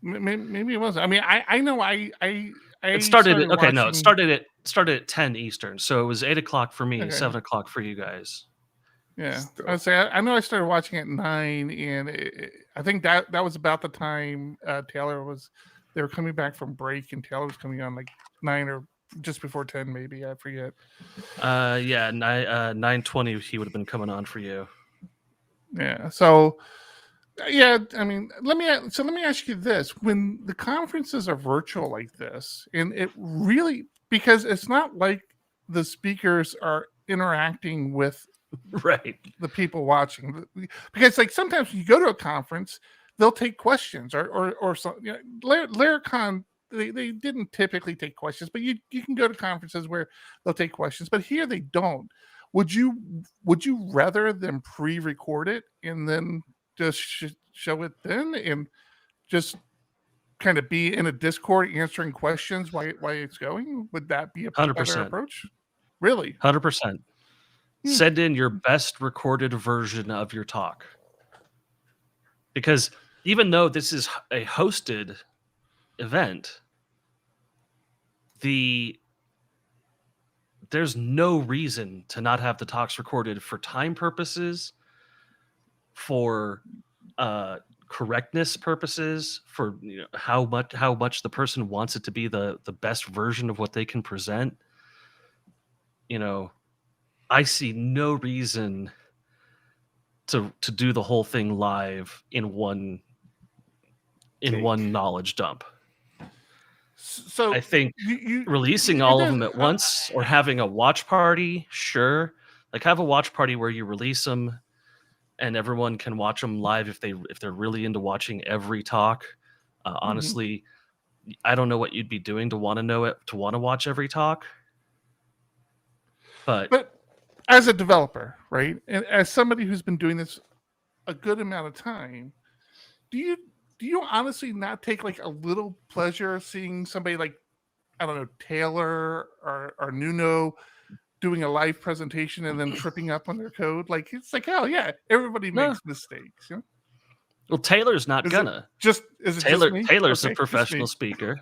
Right. Maybe it was. I mean, I know I it started at, okay, no, it started at 10 Eastern. So it was 8 o'clock for me, 7 o'clock for you guys. Yeah. I would say I know I started watching at 9, and I think that was about the time they were coming back from break, and Taylor was coming on like 9 or just before 10, maybe. I forget. 9:20 he would have been coming on for you. Yeah. So, yeah, I mean, let me ask you this: when the conferences are virtual like this, and it really, because it's not like the speakers are interacting with right the people watching, because like sometimes when you go to a conference, they'll take questions or so. Laracon, they didn't typically take questions, but you can go to conferences where they'll take questions, but here they don't. Would you rather them pre-record it and then just show it then, and just kind of be in a Discord answering questions while it's going? Would that be a 100% better approach? Really? 100%. Send in your best recorded version of your talk. Because even though this is a hosted event, there's no reason to not have the talks recorded for time purposes, for correctness purposes, for how much the person wants it to be the best version of what they can present. I see no reason to do the whole thing live in one knowledge dump. So I think releasing all of them at once, or having a watch party, sure. Like, have a watch party where you release them and everyone can watch them live if they're really into watching every talk. Honestly, I don't know what you'd be doing to want to watch every talk. But as a developer, right, and as somebody who's been doing this a good amount of time, do you honestly not take like a little pleasure seeing somebody like, I don't know, Taylor or Nuno doing a live presentation and then tripping up on their code? Like, it's like, oh yeah, everybody makes mistakes. Well, Taylor's not gonna. Is it Taylor? Just me? Taylor's Okay, a professional speaker.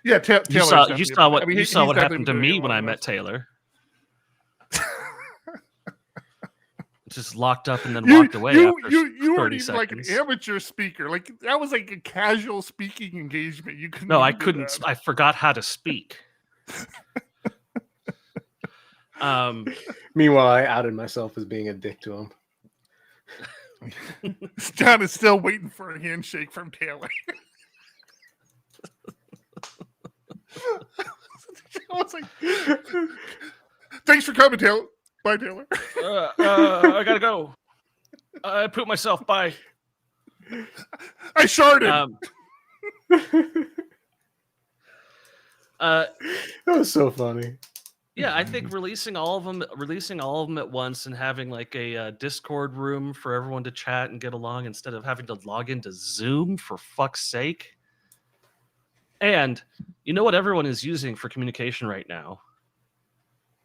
Yeah, you saw what happened to me when I met Taylor. Just locked up and then walked away after 30 weren't seconds. even like an amateur speaker. Like, that was like a casual speaking engagement. You couldn't. No, I couldn't. I forgot how to speak. Meanwhile, I outed myself as being a dick to him. John is still waiting for a handshake from Taylor. I was like, thanks for coming, Taylor. Bye, Taylor. I gotta go. I pooped myself. Bye. I sharded. That was so funny. Yeah, I think releasing all of them at once and having like a Discord room for everyone to chat and get along instead of having to log into Zoom, for fuck's sake. And you know what everyone is using for communication right now,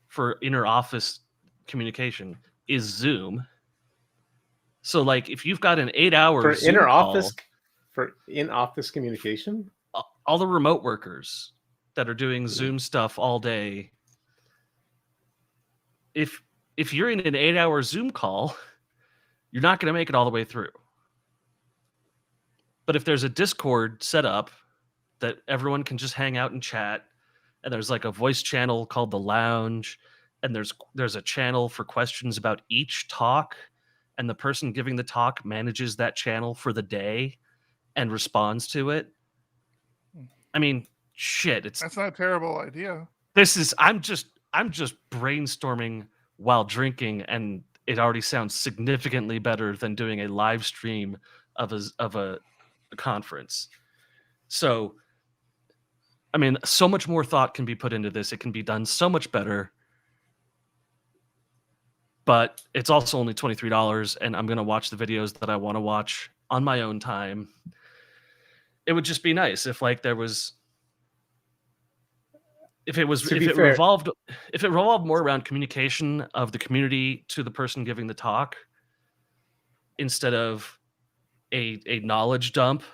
for inter-office communication, is Zoom. So like if you've got an 8-hour For Zoom inter-office, call, for in-office communication? all the remote workers that are doing Zoom stuff all day, if you're in an 8-hour Zoom call, you're not going to make it all the way through. But if there's a Discord set up that everyone can just hang out and chat, and there's like a voice channel called the Lounge, and there's a channel for questions about each talk, and the person giving the talk manages that channel for the day and responds to it. I mean, shit, That's not a terrible idea. I'm just brainstorming while drinking, and it already sounds significantly better than doing a live stream of a conference. So, I mean, so much more thought can be put into this. It can be done so much better. But it's also only $23, and I'm going to watch the videos that I want to watch on my own time. It would just be nice if like there was, if it revolved more around communication of the community to the person giving the talk instead of a knowledge dump.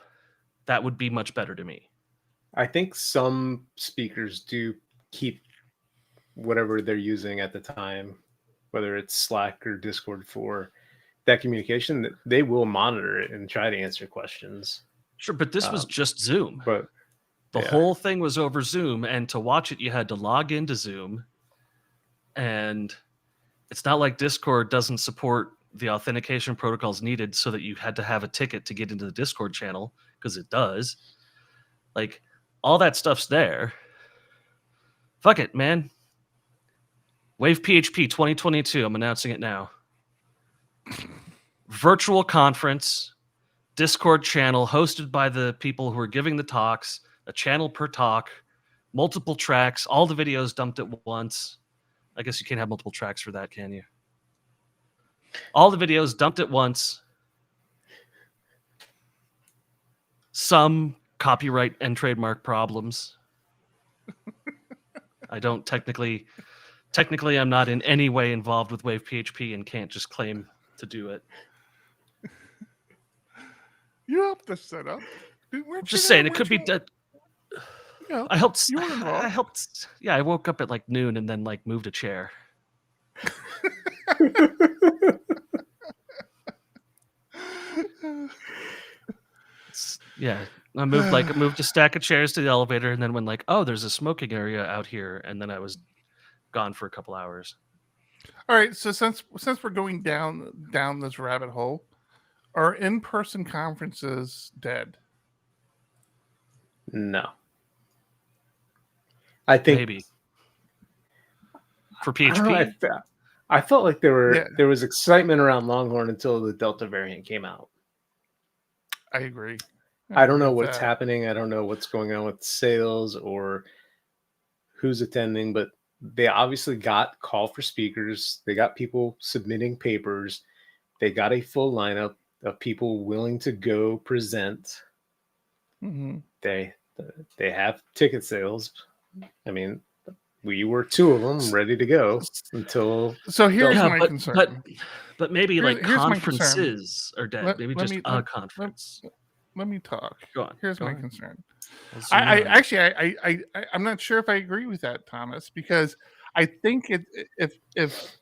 That would be much better to me. I think some speakers do keep whatever they're using at the time, whether it's Slack or Discord, for that communication. They will monitor it and try to answer questions. Sure, but this was just Zoom. But the whole thing was over Zoom, and to watch it, you had to log into Zoom. And it's not like Discord doesn't support the authentication protocols needed so that you had to have a ticket to get into the Discord channel, because it does. Like, all that stuff's there. Fuck it, man. Wave PHP 2022. I'm announcing it now. Virtual conference, Discord channel hosted by the people who are giving the talks, a channel per talk, multiple tracks, all the videos dumped at once. I guess you can't have multiple tracks for that, can you? All the videos dumped at once. Some copyright and trademark problems. I don't technically, I'm not in any way involved with Wave PHP and can't just claim to do it. You helped us set up. Just saying, it could be. I helped. You were involved. I helped. Yeah, I woke up at like noon and then like moved a chair. Yeah, I moved a stack of chairs to the elevator, and then when like, oh, there's a smoking area out here, and then I was gone for a couple hours. All right, so since we're going down this rabbit hole, are in-person conferences dead? No. I think Maybe for PHP. I felt like there was excitement around Longhorn until the Delta variant came out. I agree. I don't know what's happening. I don't know what's going on with sales or who's attending, but they obviously got call for speakers. They got people submitting papers. They got a full lineup of people willing to go present. Mm-hmm. They have ticket sales. I mean, we were two of them ready to go until. So here's my concern. But maybe here's conferences are dead. Maybe just a conference. Let me talk. Go on. Here's my concern. I'm not sure if I agree with that, Thomas, because I think if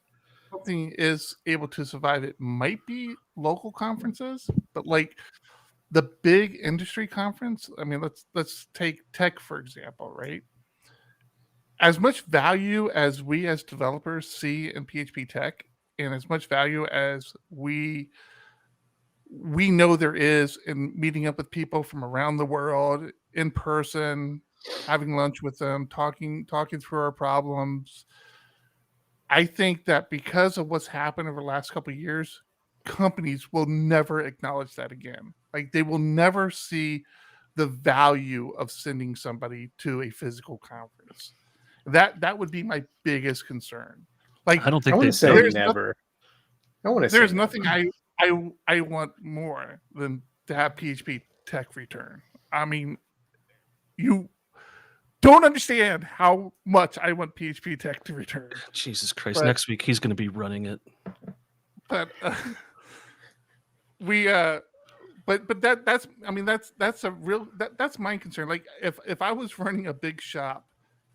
something is able to survive, it might be local conferences, but like the big industry conference. I mean, let's take tech for example, right? as much value as we as developers see in PHP Tech, and as much value as we know there is in meeting up with people from around the world in person, having lunch with them, talking through our problems. I think that because of what's happened over the last couple of years, companies will never acknowledge that again. Like, they will never see the value of sending somebody to a physical conference. That would be my biggest concern. Like, I don't I think want they to say there's never. I want to say there's never. nothing I want more than to have PHP Tech return. I mean, you don't understand how much I want PHP Tech to return. Jesus Christ! But- Next week he's going to be running it. But but that's I mean that's a real that's my concern. Like, if I was running a big shop,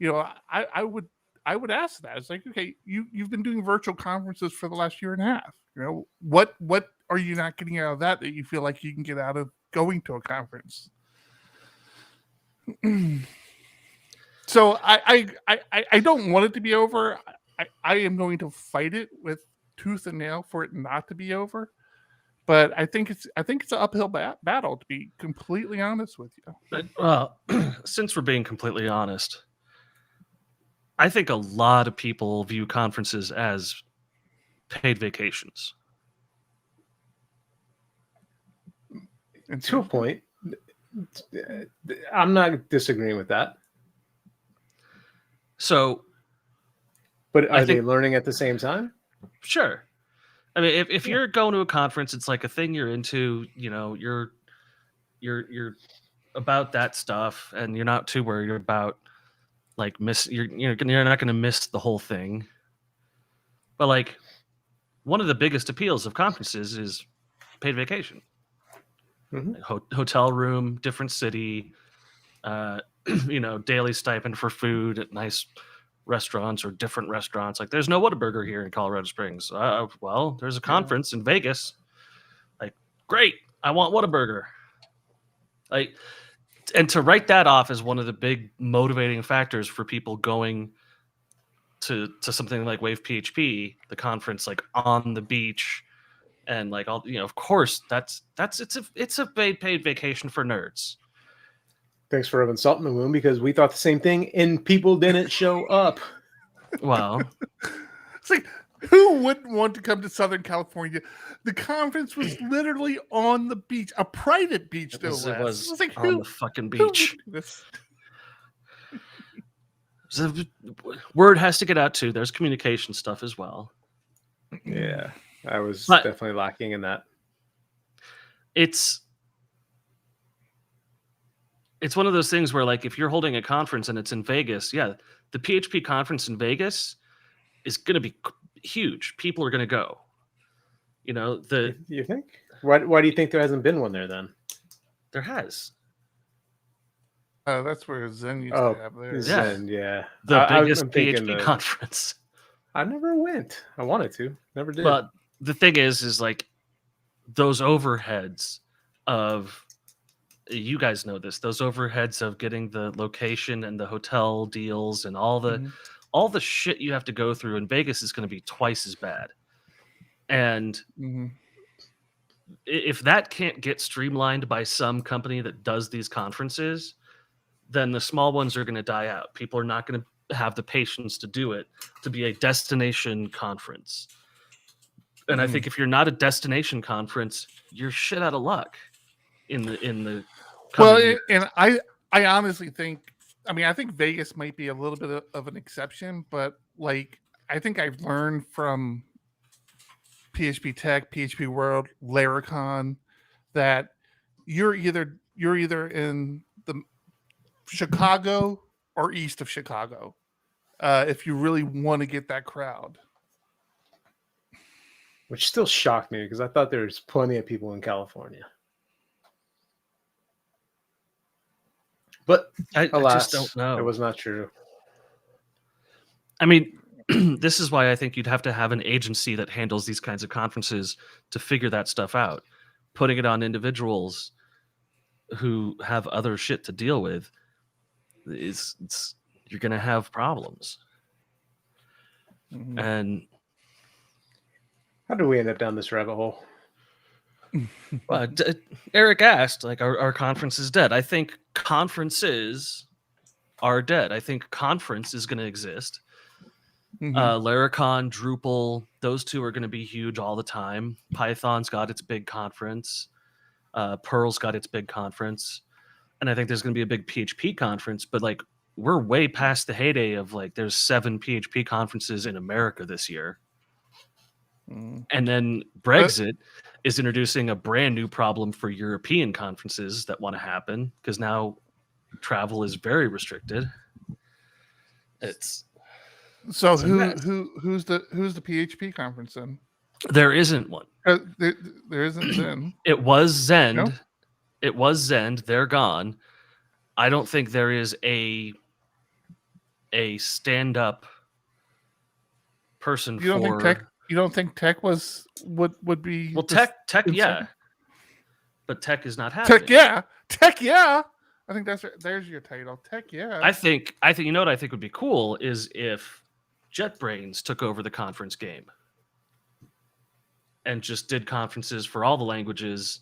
I would ask that. It's like, okay, you've been doing virtual conferences for the last year and a half. What are you not getting out of that you feel like you can get out of going to a conference? So I don't want it to be over. I am going to fight it with tooth and nail for it not to be over. But I think it's an uphill battle, to be completely honest with you. But, since we're being completely honest, I think a lot of people view conferences as paid vacations. And To a point, I'm not disagreeing with that. So, But I are they think- learning at the same time? sure. I mean, if you're going to a conference, it's like a thing you're into. You're about that stuff, and you're not too worried about like you're not going to miss the whole thing. But like, one of the biggest appeals of conferences is paid vacation. Mhm. Like, hotel room, different city, daily stipend for food at nice restaurants or different restaurants. Like, there's no Whataburger here in Colorado Springs. Well, there's a conference in Vegas. Like, great, I want Whataburger. Like, and to write that off as one of the big motivating factors for people going to something like Wave PHP, the conference, like on the beach, and like all, of course it's a paid vacation for nerds. Thanks for rubbing salt in the wound, because we thought the same thing and people didn't show up. Well, It's like, who wouldn't want to come to Southern California? The conference was literally on the beach, a private beach. it was like, on the fucking who would beach. do this? So, word has to get out too. There's communication stuff as well. Yeah, I was But- definitely lacking in that. It's one of those things where, like, if you're holding a conference and it's in Vegas, yeah, the PHP conference in Vegas is going to be huge. People are going to go. You think? Why do you think there hasn't been one there then? There has That's where Zen used Oh, to have theirs. Yeah. Zen, yeah. the I'm biggest thinking PHP conference. I never went. I wanted to, never did. But the thing is like, those overheads of, you guys know this, those overheads of getting the location and the hotel deals and all the shit you have to go through in Vegas is going to be twice as bad. And if that can't get streamlined by some company that does these conferences, then the small ones are going to die out. People are not going to have the patience to do it, to be a destination conference. And I think if you're not a destination conference, you're shit out of luck in the Well, coming year. and I honestly think, I think Vegas might be a little bit of an exception, but like, I think I've learned from PHP Tech, PHP World, Laracon, that you're either in the Chicago or east of Chicago if you really want to get that crowd. Which still shocked me, because I thought there was plenty of people in California. But I alas, just don't know. it was not true. I mean, this is why I think you'd have to have an agency that handles these kinds of conferences to figure that stuff out. Putting it on individuals who have other shit to deal with you're going to have problems. Mhm. And How did we end up down this rabbit hole? Eric asked, like, our conference is dead. I think conferences are dead. I think conference is going to exist. Mhm. Laracon, Drupal, those two are going to be huge all the time. Python's got its big conference. Perl's got its big conference. And I think there's going to be a big PHP conference, but like we're way past the heyday of like there's 7 PHP conferences in America this year. Mm. And then Brexit is introducing a brand new problem for European conferences that want to happen because now travel is very restricted. It's So It's a mess. who's the PHP conference then? there isn't one. There isn't then. It was Zend. No? It was Zend. They're gone. I don't think there is a stand-up person You don't for. think tech? You don't think tech would be? Well, this tech, insane? yeah, but tech is not happening. Tech, yeah. I think there's your title. Tech, yeah. I think you know what I think would be cool is if JetBrains took over the conference game and just did conferences for all the languages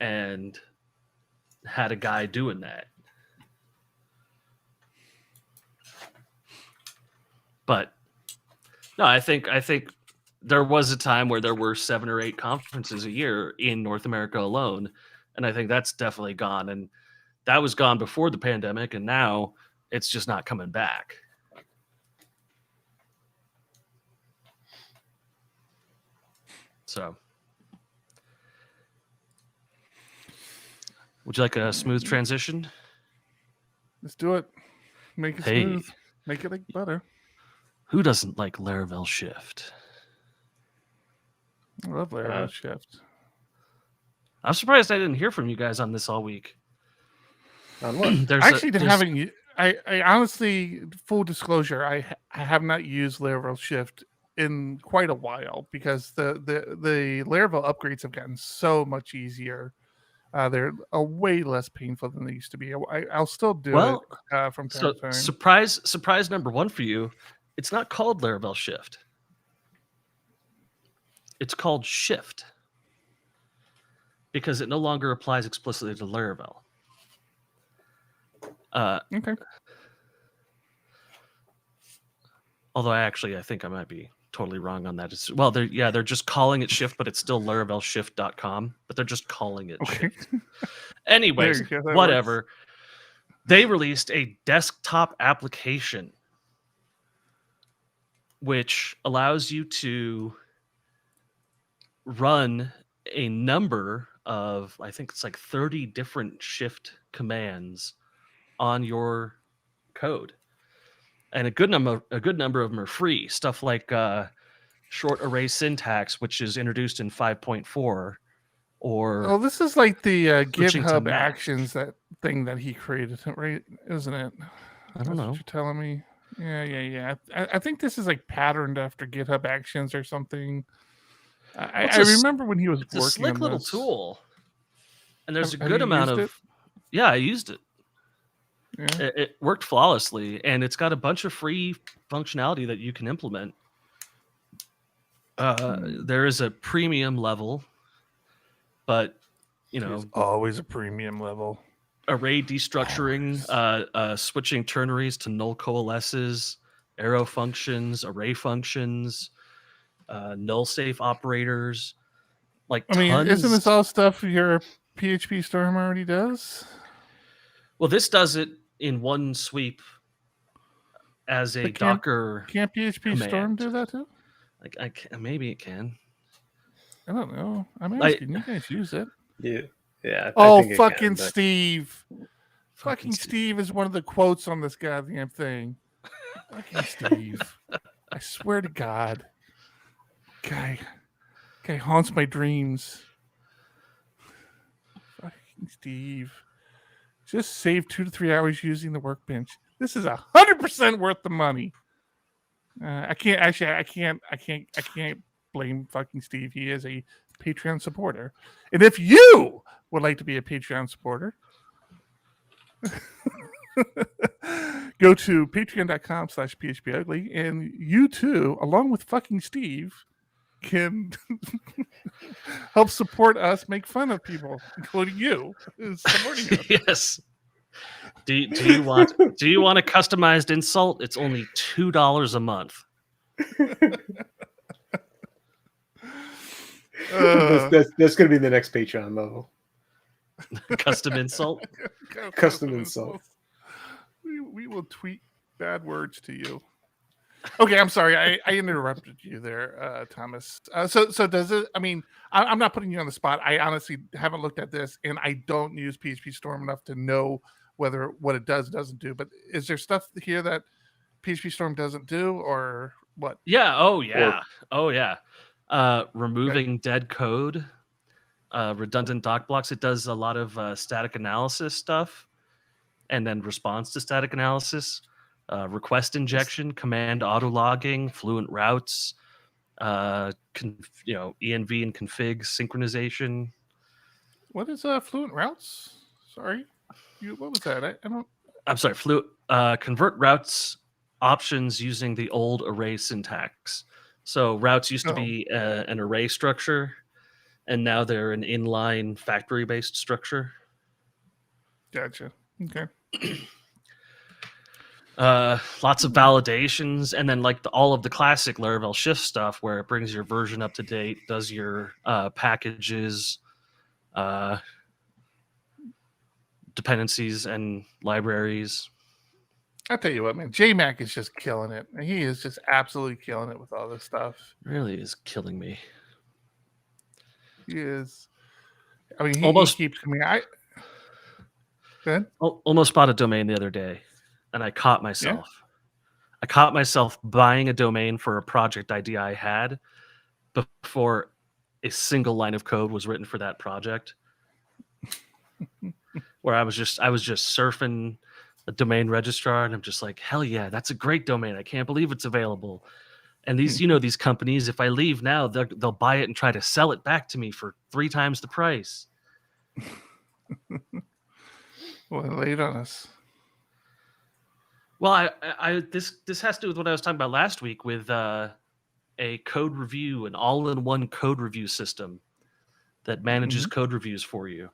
and had a guy doing that. But no, I think there was a time where there were 7 or 8 conferences a year in North America alone, and I think that's definitely gone. And that was gone before the pandemic, and now it's just not coming back. So, would you like a smooth transition? Let's do it. Make it Hey. smooth. Make it like butter. Who doesn't like Laravel Shift? I love Laravel Shift. I'm surprised I didn't hear from you guys on this all week. On what? There's I actually haven't. I honestly, full disclosure, I have not used Laravel Shift in quite a while because the Laravel upgrades have gotten so much easier. They're way less painful than they used to be. I'll still do it from time So to time. surprise number 1 for you. It's not called Laravel Shift. It's called Shift because it no longer applies explicitly to Laravel. Okay. Although I think I might be totally wrong on that. They're just calling it Shift, but it's still LaravelShift.com, but they're just calling it Okay. Shift. Anyways, There you go, that whatever. works. They released a desktop application which allows you to run a number of, I think it's like 30 different Shift commands on your code. And a good number of them are free. Stuff like short array syntax, which is introduced in 5.4, or Oh, this is like the Switching to GitHub Mack. Actions thing that he created, right? Isn't it? I don't That's know. what you're telling me. Yeah. I think this is like patterned after GitHub Actions or something. I remember when he was It's a working slick on little this. tool, and there's Have a good you amount used of. it? Yeah, I used it. Yeah. It worked flawlessly, and it's got a bunch of free functionality that you can implement. There is a premium level, but There's always a premium level. array destructuring, switching ternaries to null coalesces, arrow functions, array functions, null safe operators. Like, I mean, tons. isn't this all stuff your PHP Storm already does? Well, this does it in one sweep as a But can't- Docker. Can't PHP Storm command. do that too? Like, maybe it can. I don't know. I'm Like- asking. You guys use it? Yeah. I Oh, think it fucking can, but- Steve. Fucking Steve is one of the quotes on this goddamn thing. Fucking Steve. I swear to God. Guy haunts my dreams. Fucking Steve. Just save 2 to 3 hours using the Workbench. This is 100% worth the money. I can't blame fucking Steve. He is a Patreon supporter. And if you would like to be a Patreon supporter, go to patreon.com/PHPUgly, and you too, along with fucking Steve, can help support us make fun of people, including you, who's supporting us. Yes. Do you want a customized insult? It's only $2 a month. That's going to be the next Patreon level. Custom insult. Custom insult. We will tweet bad words to you. Okay, I'm sorry. I interrupted you there, Thomas. So does it? I mean, I'm not putting you on the spot. I honestly haven't looked at this, and I don't use PHP Storm enough to know whether what it doesn't do. But is there stuff here that PHP Storm doesn't do, or what? Yeah. Oh yeah. Removing dead code, redundant doc blocks. It does a lot of static analysis stuff, and then response to static analysis. Request injection, command auto logging, fluent routes, env and config synchronization. What is fluent routes? Sorry, what was that? I don't. I'm sorry. Convert routes options using the old array syntax. So routes used to be an array structure, and now they're an inline factory-based structure. Gotcha. Okay. Lots of validations, and then like all of the classic Laravel shift stuff where it brings your version up to date, does your packages, dependencies, and libraries. I'll tell you what, man, JMac is just killing it. He is just absolutely killing it with all this stuff. Really is killing me. He is. I mean, he keeps coming. Good. Almost bought a domain the other day. And I caught myself. Yeah. I caught myself buying a domain for a project idea I had before a single line of code was written for that project. Where I was just surfing a domain registrar, and I'm just like, hell yeah, that's a great domain. I can't believe it's available. And these, these companies, if I leave now, they'll buy it and try to sell it back to me for 3 times the price. Well, late on us. Well, this has to do with what I was talking about last week with a code review, an all-in-one code review system that manages code reviews for you.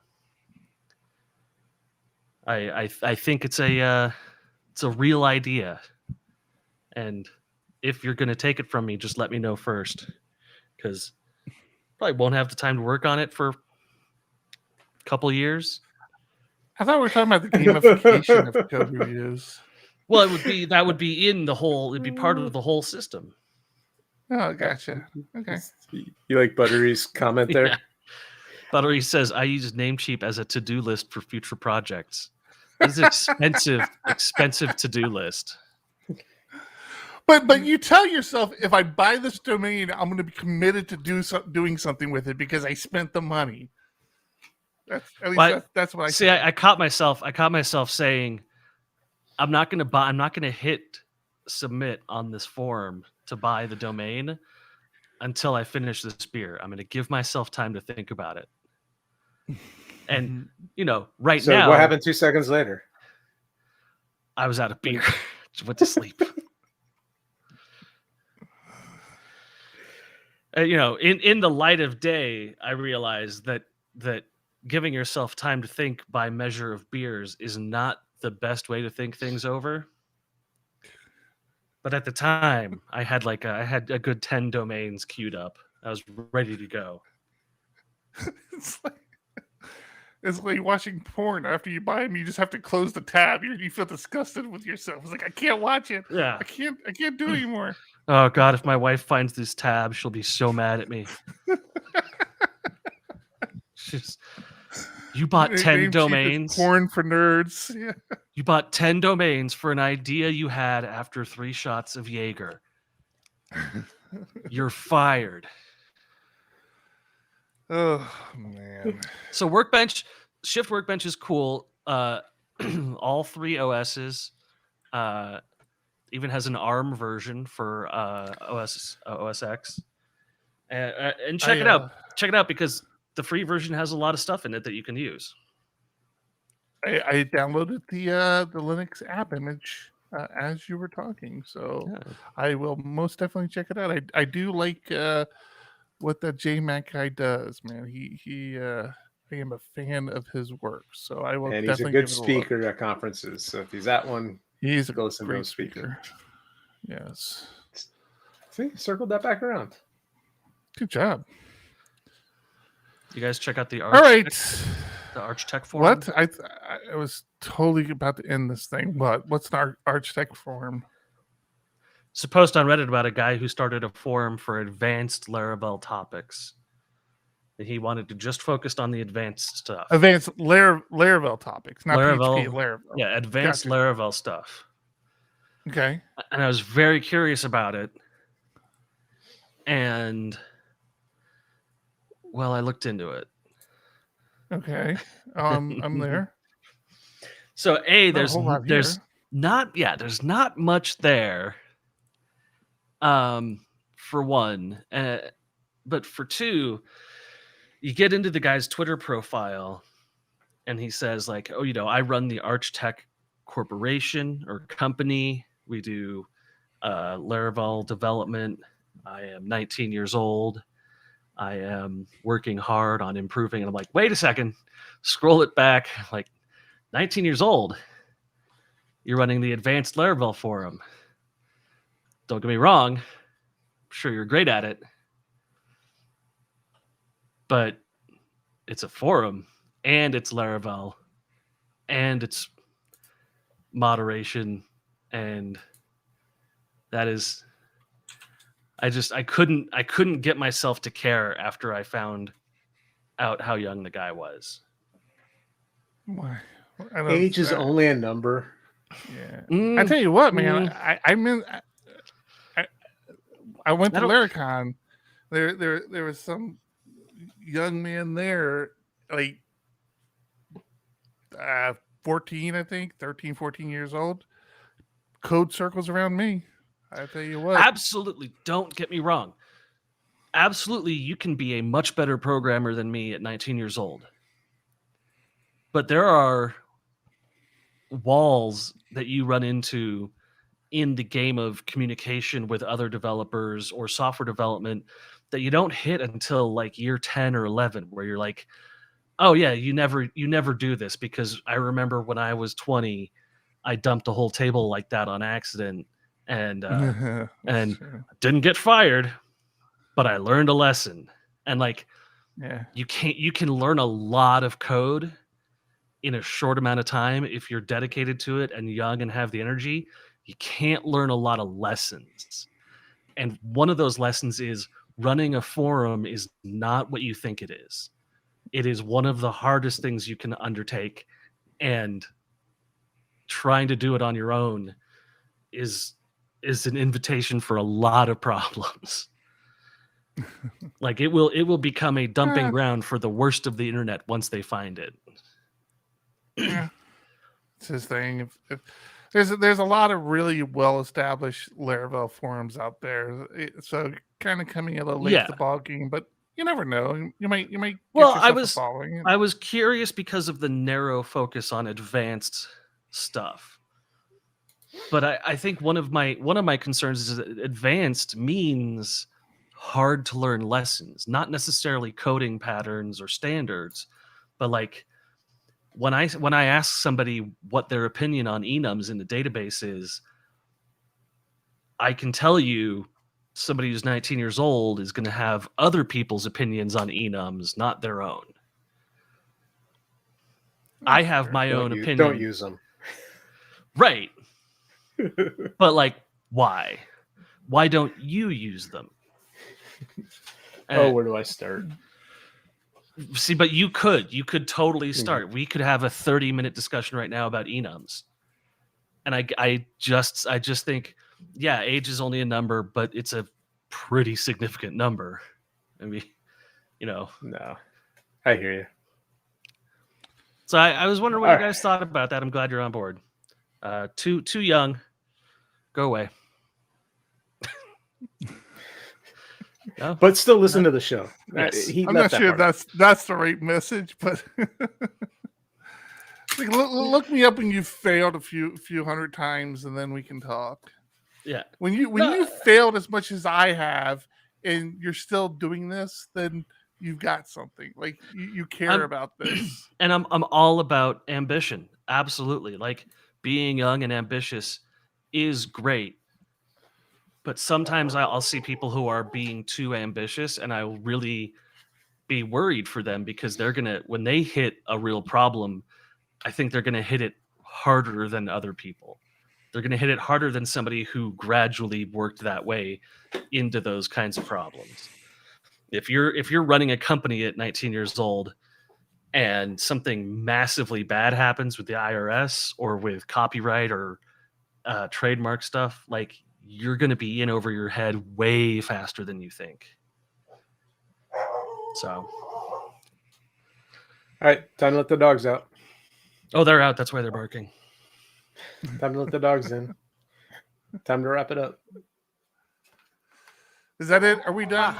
I think it's a real idea, and if you're going to take it from me, just let me know first, because probably won't have the time to work on it for a couple years. I thought we were talking about the gamification of code reviews. Well, that would be in the whole. It'd be part of the whole system. Oh, gotcha. Okay. You like Buttery's comment there? Yeah. Buttery says, "I use Namecheap as a to-do list for future projects. It's expensive to-do list." But you tell yourself, if I buy this domain, I'm going to be committed to doing something with it because I spent the money. That's what I see. I caught myself saying, I'm not going to hit submit on this form to buy the domain until I finish this beer. I'm going to give myself time to think about it. And, right so now. What happened 2 seconds later? I was out of beer. Just went to sleep. In the light of day, I realized that giving yourself time to think by measure of beers is not the best way to think things over. But at the time, I had a good 10 domains queued up. I was ready to go. It's like watching porn. After you buy them, you just have to close the tab. You feel disgusted with yourself. It's like, I can't watch it. Yeah. I can't do it anymore. Oh God, if my wife finds this tab, she'll be so mad at me. You bought 10 domains. Porn for nerds. Yeah. You bought 10 domains for an idea you had after 3 shots of Jaeger. You're fired. Oh man. So Shift Workbench is cool. All 3 OSs. Even has an ARM version for OS X. And check it out. Check it out because the free version has a lot of stuff in it that you can use. I downloaded the Linux app image as you were talking. So Yeah. I will most definitely check it out. I do like what that J Mac guy does, man. I am a fan of his work, so I will And he's a definitely good give it a look. speaker at conferences. So if he's at one, He's a go listen to him great speak. speaker. Yes. See, circled that back around. Good job. You guys check out the Arch All right. the Arch Tech forum. What? I was totally about to end this thing. What's an Arch Tech forum? It's a post on Reddit about a guy who started a forum for advanced Laravel topics. He wanted to just focus on the advanced stuff. Advanced Laravel topics, not Laravel, PHP, Laravel. Yeah, advanced Gotcha. Laravel stuff. Okay. And I was very curious about it. And, well, I looked into it. Okay. I'm there. So, there's whole lot there's here. there's not much there. For one, but for two, you get into the guy's Twitter profile, and he says like, "Oh, I run the Arch Tech Corporation or company. We do Laravel development. I am 19 years old. I am working hard on improving." And I'm like, wait a second, scroll it back. Like, 19 years old. You're running the Advanced Laravel forum. Don't get me wrong. I'm sure you're great at it. But it's a forum, and it's Laravel, and it's moderation, and that is... I couldn't get myself to care after I found out how young the guy was. Why? Age is only a number. Yeah. I tell you what, man. I went to Laracon. There was some young man there, like 14, I think, 13, 14 years old. Code circles around me. I tell you what. Absolutely. Don't get me wrong. Absolutely, you can be a much better programmer than me at 19 years old. But there are walls that you run into in the game of communication with other developers or software development that you don't hit until like year 10 or 11, where you're like, oh yeah, you never do this, because I remember when I was 20, I dumped a whole table like that on accident and didn't get fired, but I learned a lesson. And like, you can learn a lot of code in a short amount of time if you're dedicated to it and young and have the energy. You can't learn a lot of lessons. And one of those lessons is running a forum is not what you think it is. It is one of the hardest things you can undertake, and trying to do it on your own is an invitation for a lot of problems. Like it will become a dumping ground for the worst of the internet once they find it. Yeah, it's his thing. If there's a lot of really well established Laravel forums out there, so kind of coming a little late to the ball game, but you never know. You might. Well, I was curious because of the narrow focus on advanced stuff. But I think one of my concerns is that advanced means hard to learn lessons, not necessarily coding patterns or standards, but like when I ask somebody what their opinion on enums in the database is, I can tell you somebody who's 19 years old is going to have other people's opinions on enums, not their own. I have my own opinion. Don't use them. Right. But like, why? Why don't you use them? Where do I start? See, but you could totally start. We could have a 30-minute discussion right now about enums. And I just think, yeah, age is only a number, but it's a pretty significant number. I mean, No, I hear you. So I was wondering what you guys thought about that. I'm glad you're on board. Too young. Go away. No? But still listen to the show. Yes. I'm not sure that's the right message, but Like, look me up when you've failed a few hundred times, and then we can talk. Yeah. When you failed as much as I have, and you're still doing this, then you've got something. Like you care about this. And I'm all about ambition. Absolutely. Like being young and ambitious is great. But sometimes I'll see people who are being too ambitious, and I'll really be worried for them because they're going to, when they hit a real problem, I think they're going to hit it harder than other people. They're going to hit it harder than somebody who gradually worked that way into those kinds of problems. If you're running a company at 19 years old and something massively bad happens with the IRS or with copyright or trademark stuff, like you're going to be in over your head way faster than you think. So. All right, time to let the dogs out. Oh, they're out. That's why they're barking. Time to let the dogs in. Time to wrap it up. Is that it? Are we done?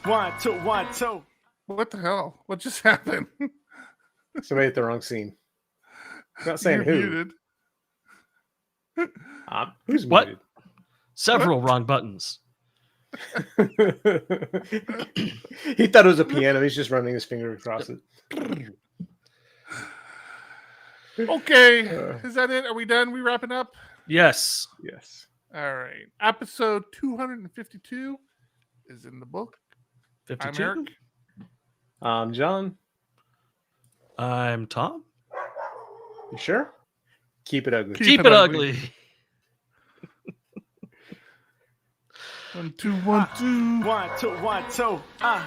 1, 2, 1, 2. What the hell? What just happened? Somebody hit the wrong scene. I'm not saying You're who. muted. Who's What? muted? Several wrong buttons. He thought it was a piano. He's just running his finger across it. Okay. Is that it? Are we done? We wrapping up? Yes. Yes. All right. Episode 252 is in the book. 52. I'm Eric. I'm John. I'm Tom. You sure? Keep it ugly. Keep it ugly. 1, 2, 1, 2. 1, 2, 1, 2.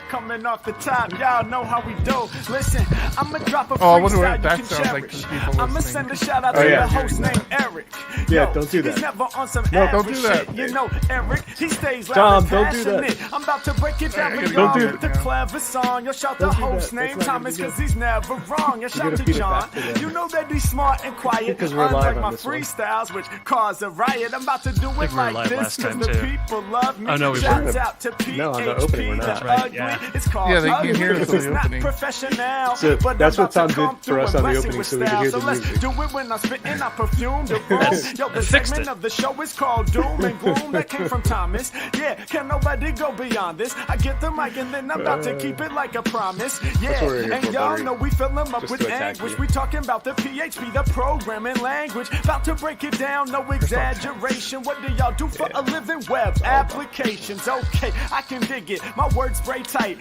Coming off the top, y'all know how we do. Listen, I'ma drop a I wonder freestyle what you that can sounds like to cherish. the people I'ma listening. send a shout out Oh, to yeah. the host named Eric. Yeah, Yo, don't do that. He's never on some No, don't average do that. shit. You know Eric, he stays loud Tom, and don't do that. passionate. I'm about to break it down Hey, with don't y'all do with the that. clever song. Yo, shout the Don't do that. host That's name not Thomas gonna be because he's never wrong. Yo, shout gotta to feed it John. back to them. You know that he's smart and quiet. Because we're live Unlike on my this one. freestyles, which cause a riot. I'm about to do think it we were like live this last because time, the too. people love me. Oh, no, we Shouts weren't. out to PHP, No, on the opening we're not. That's right, ugly. yeah. It's called Yeah, they can ugly hear us because on it's the not opening. professional. So but that's I'm what Tom about to come did for us through on the and bless opening it with so we could hear style. the So music. let's do it when I'm spitting. I perfume the room. That's- Yo, the I fixed segment it. of the show is called Doom and Gloom. That came from Thomas. Yeah, can nobody go beyond this? I get the mic and then I'm about to keep it like a promise. Yeah, what we're here and for, y'all Buttery. know we fill them up Just with to attack anguish. you. We talking about the PHP, the programming language. About to break it down, no exaggeration. What do y'all do for a living? Web applications. Okay, I can dig it. My words spray tight.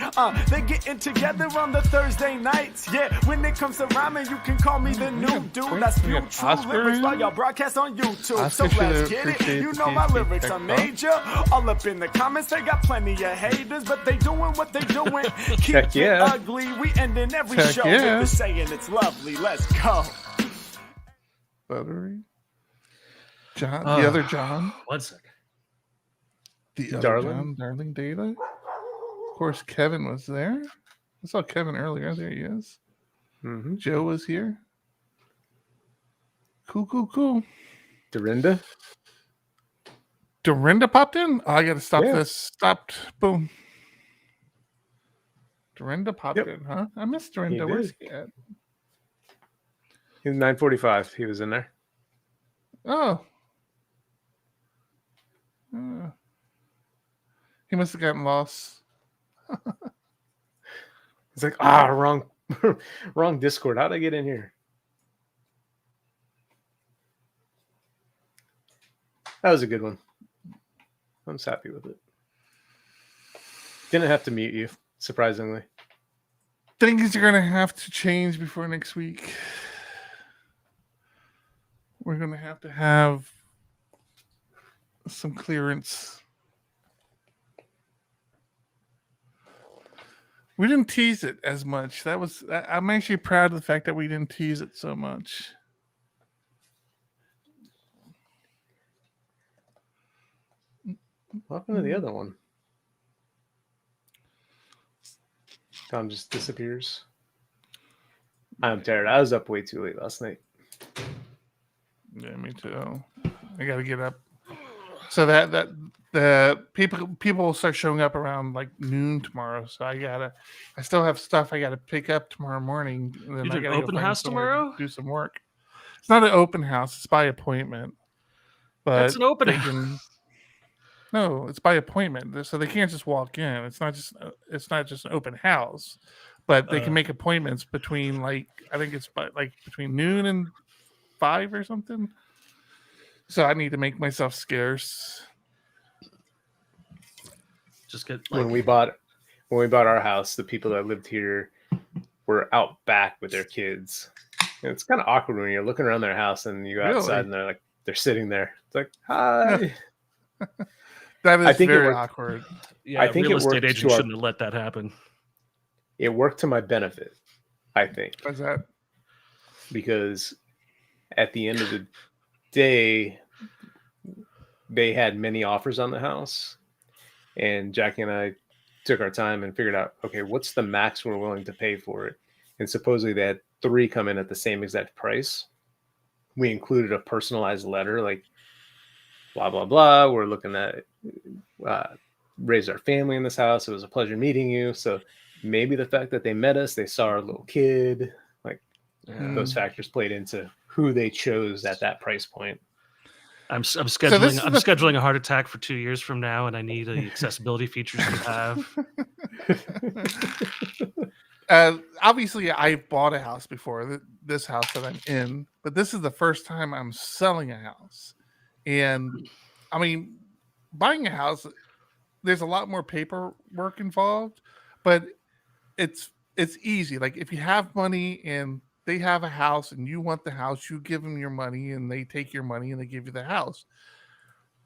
They getting together on the Thursday nights. Yeah, when it comes to rhyming, you can call me the new dude. I spew got true Oscar lyrics in? while y'all broadcast on YouTube. Oscar So let's should get it. appreciate You the know my PHP lyrics tech are talk. major. All up in the comments, they got plenty of haters, but they doing what they doing. Keep Heck yeah. it ugly. We ending every Heck show yeah. with the saying it's lovely. Let's go. Buttery. John, the other John. 1 second. The other Darling? John, Darling Data. Of course, Kevin was there. I saw Kevin earlier. There he is. Mm-hmm. Joe was here. Cool. Dorinda. Dorinda popped in. Oh, I got to stop Yeah. this. Stopped. Boom. Dorinda popped Yep. in, huh? I missed Dorinda. He Where's did. he at? He was 9:45. He was in there. Oh. He must have gotten lost. It's like, wrong, wrong Discord. How'd I get in here? That was a good one. I'm just happy with it. Didn't have to mute you, surprisingly. Things are going to have to change before next week. We're going to have some clearance. We didn't tease it as much. I'm actually proud of the fact that we didn't tease it so much. What happened to the other one? Tom just disappears. I'm tired. I was up way too late last night. Yeah, me too. I got to get up. So that the people will start showing up around like noon tomorrow. So I still have stuff I gotta pick up tomorrow morning. And then You I doing gotta go open find house somewhere to tomorrow? Do some work. It's not an open house. It's by appointment. But That's an open they house. can- No, it's by appointment, so they can't just walk in. It's not just an open house, but they can make appointments between I think it's between noon and 5 or something. So I need to make myself scarce. Just get When we bought our house, the people that lived here were out back with their kids. And it's kind of awkward when you're looking around their house and you go outside and they're sitting there. It's like, hi. That is very worked. awkward. Yeah, I think real it estate worked agent to our- shouldn't have let that happen. It worked to my benefit, I think, What's that? because at the end of the day, they had many offers on the house, and Jackie and I took our time and figured out, okay, what's the max we're willing to pay for it? And supposedly they had 3 come in at the same exact price. We included a personalized letter like, blah, blah, blah. We're looking at raise our family in this house. It was a pleasure meeting you. So maybe the fact that they met us, they saw our little kid, those factors played into who they chose at that price point. I'm scheduling a heart attack for 2 years from now, and I need the accessibility features you have. Obviously, I've bought a house before, this house that I'm in, but this is the first time I'm selling a house. And I mean, buying a house, there's a lot more paperwork involved, but it's easy. Like if you have money and they have a house and you want the house, you give them your money and they take your money and they give you the house.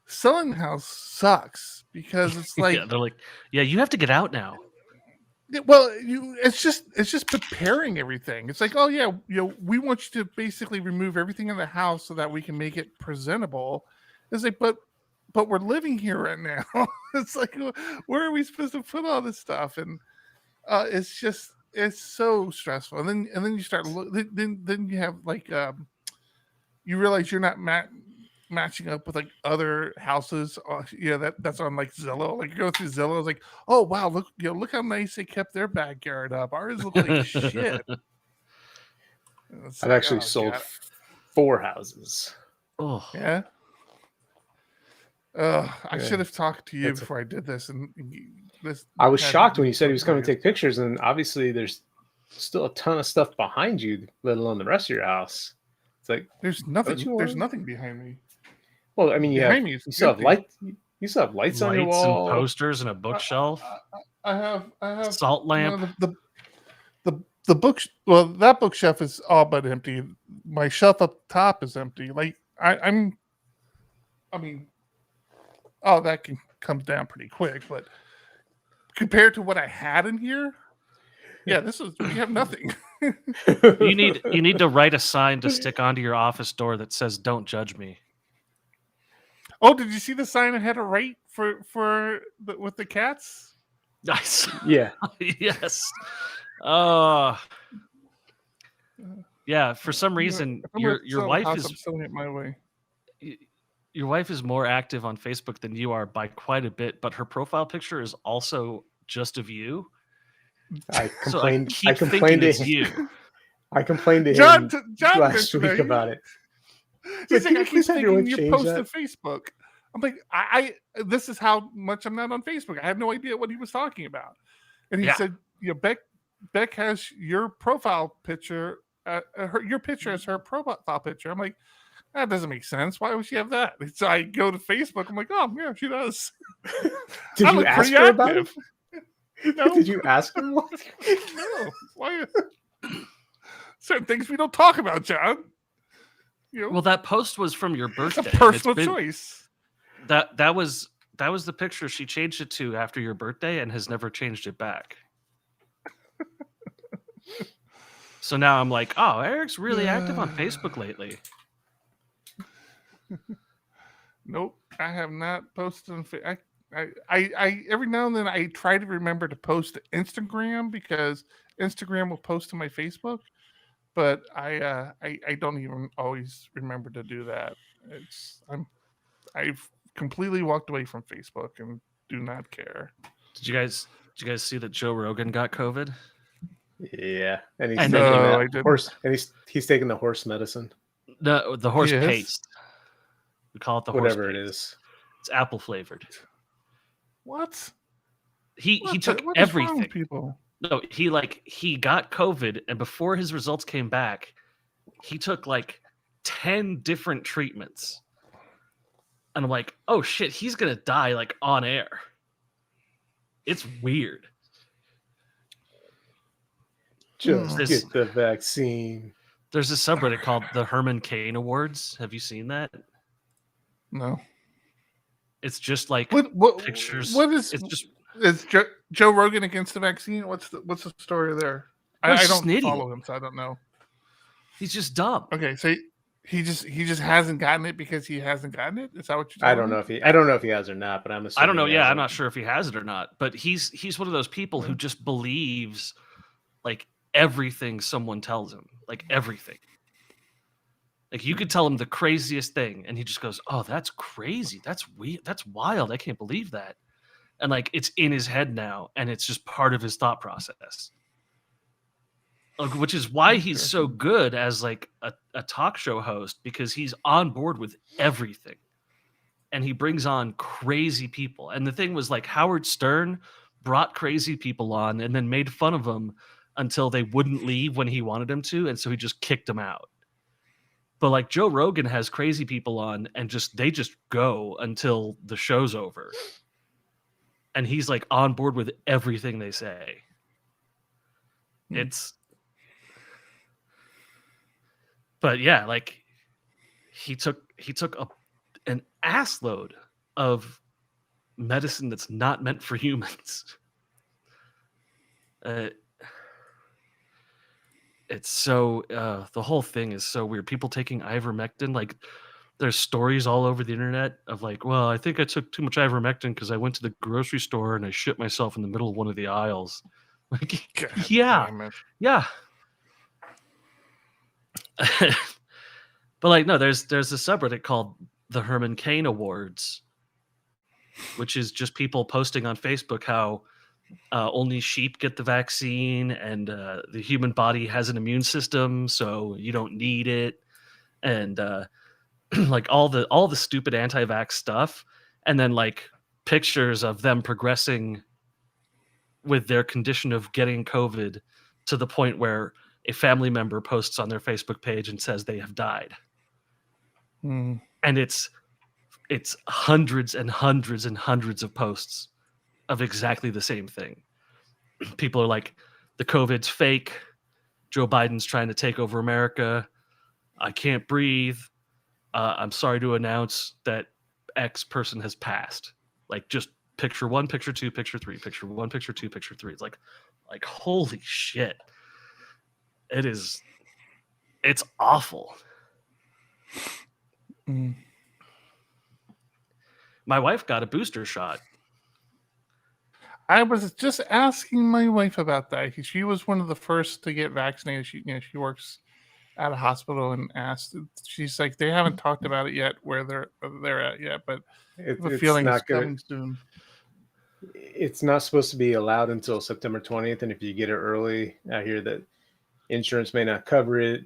Selling the house sucks because it's like, Yeah, they're like, yeah, you have to get out now. well, it's just preparing everything. It's like, oh yeah, we want you to basically remove everything in the house so that we can make it presentable. It's like, but we're living here right now. It's like, where are we supposed to put all this stuff? And it's so stressful. And then you start then you have you realize you're not matching up with like other houses, that's on like Zillow. Like you go through Zillow, it's like, oh wow, look how nice they kept their backyard up. Ours look like shit. I've actually sold 4 houses. Oh, Yeah. I should have talked to you before I did this. And I was shocked when you said he was coming to take pictures, and obviously there's still a ton of stuff behind you, let alone the rest of your house. It's like there's nothing behind me. Well, I mean, you still have lights. You still have lights on your wall, and posters, and a bookshelf. I have salt lamp. The book. Well, that bookshelf is all but empty. My shelf up top is empty. Like I mean, oh, that can come down pretty quick. But compared to what I had in here, yeah, we have nothing. You need to write a sign to stick onto your office door that says "Don't judge me." Oh, did you see the sign I had to write with the cats? Nice. Yeah. Yes. Yeah. For some reason, your wife is I'm selling it my way. Your wife is more active on Facebook than you are by quite a bit, but her profile picture is also just of you. I complained. So I complained to him. you. I complained to John last week about it. He's like, I keep please have thinking everyone you change posted that? Facebook. I'm like, I this is how much I'm not on Facebook. I had no idea what he was talking about. And he said, Beck has your profile picture, your picture as her profile picture. I'm like, that doesn't make sense. Why would she have that? So I go to Facebook. I'm like, oh yeah, she does. Did you ask her about it? No. Did you ask her? No. Why? Certain things we don't talk about, John. Well, that post was from your birthday. It's a personal choice. That was the picture she changed it to after your birthday and has never changed it back. So now I'm like, oh, Eric's really active on Facebook lately. Nope, I have not posted on Facebook. I every now and then I try to remember to post to Instagram because Instagram will post to my Facebook, but I don't even always remember to do that. I've completely walked away from Facebook and do not care. Did you guys see that Joe Rogan got COVID? Yeah, and he's And taking no, I that didn't. horse, and he's taking the horse medicine. The horse Yes. paste. We call it the Whatever horse it paste. is. It's apple flavored. What? He took what is wrong with everything. people? No, he got COVID, and before his results came back, he took like 10 different treatments. And I'm like, oh shit, he's gonna die like on air. It's weird. Just This- get the vaccine. There's a subreddit called the Herman Cain Awards. Have you seen that? No. It's just like What pictures. What is? It's just Is Joe Rogan against the vaccine? What's the story there? He's I just don't an idiot. follow him, so I don't know. he's just dumb. Okay, so he just hasn't gotten it because he hasn't gotten it. Is that what you're? I don't know if he has or not, but I'm assuming. I don't know. he Yeah, I'm hasn't. not sure if he has it or not. But he's one of those people who just believes like everything someone tells him, like everything. Like you could tell him the craziest thing, and he just goes, "Oh, that's crazy. That's weird. That's wild. I can't believe that." And like it's in his head now, and it's just part of his thought process. Like, which is why he's so good as like a talk show host, because he's on board with everything. And he brings on crazy people. And the thing was like Howard Stern brought crazy people on and then made fun of them until they wouldn't leave when he wanted them to. And so he just kicked them out. But like Joe Rogan has crazy people on and they just go until the show's over. And he's like on board with everything they say. But yeah, like he took an ass load of medicine that's not meant for humans. It's so the whole thing is so weird. People taking ivermectin, like there's stories all over the internet of like, well, I think I took too much ivermectin because I went to the grocery store and I shit myself in the middle of one of the aisles. Like, God yeah, damn it. yeah. But like, no, there's a subreddit called the Herman Cain Awards, which is just people posting on Facebook how only sheep get the vaccine and the human body has an immune system, so you don't need it, and like all the stupid anti-vax stuff, and then like pictures of them progressing with their condition of getting COVID to the point where a family member posts on their Facebook page and says they have died. Mm. And it's hundreds and hundreds and hundreds of posts of exactly the same thing. People are like, the COVID's fake. Joe Biden's trying to take over America. I can't breathe. I'm sorry to announce that X person has passed. Like just picture 1, picture 2, picture 3, picture 1, picture 2, picture 3. It's like holy shit. It's awful. Mm. My wife got a booster shot. I was just asking my wife about that. She was one of the first to get vaccinated. She works at a hospital and asked. She's like, they haven't talked about it yet, where they're at yet, but I have a feeling it's coming soon. It's not supposed to be allowed until September 20th, and if you get it early, I hear that insurance may not cover it.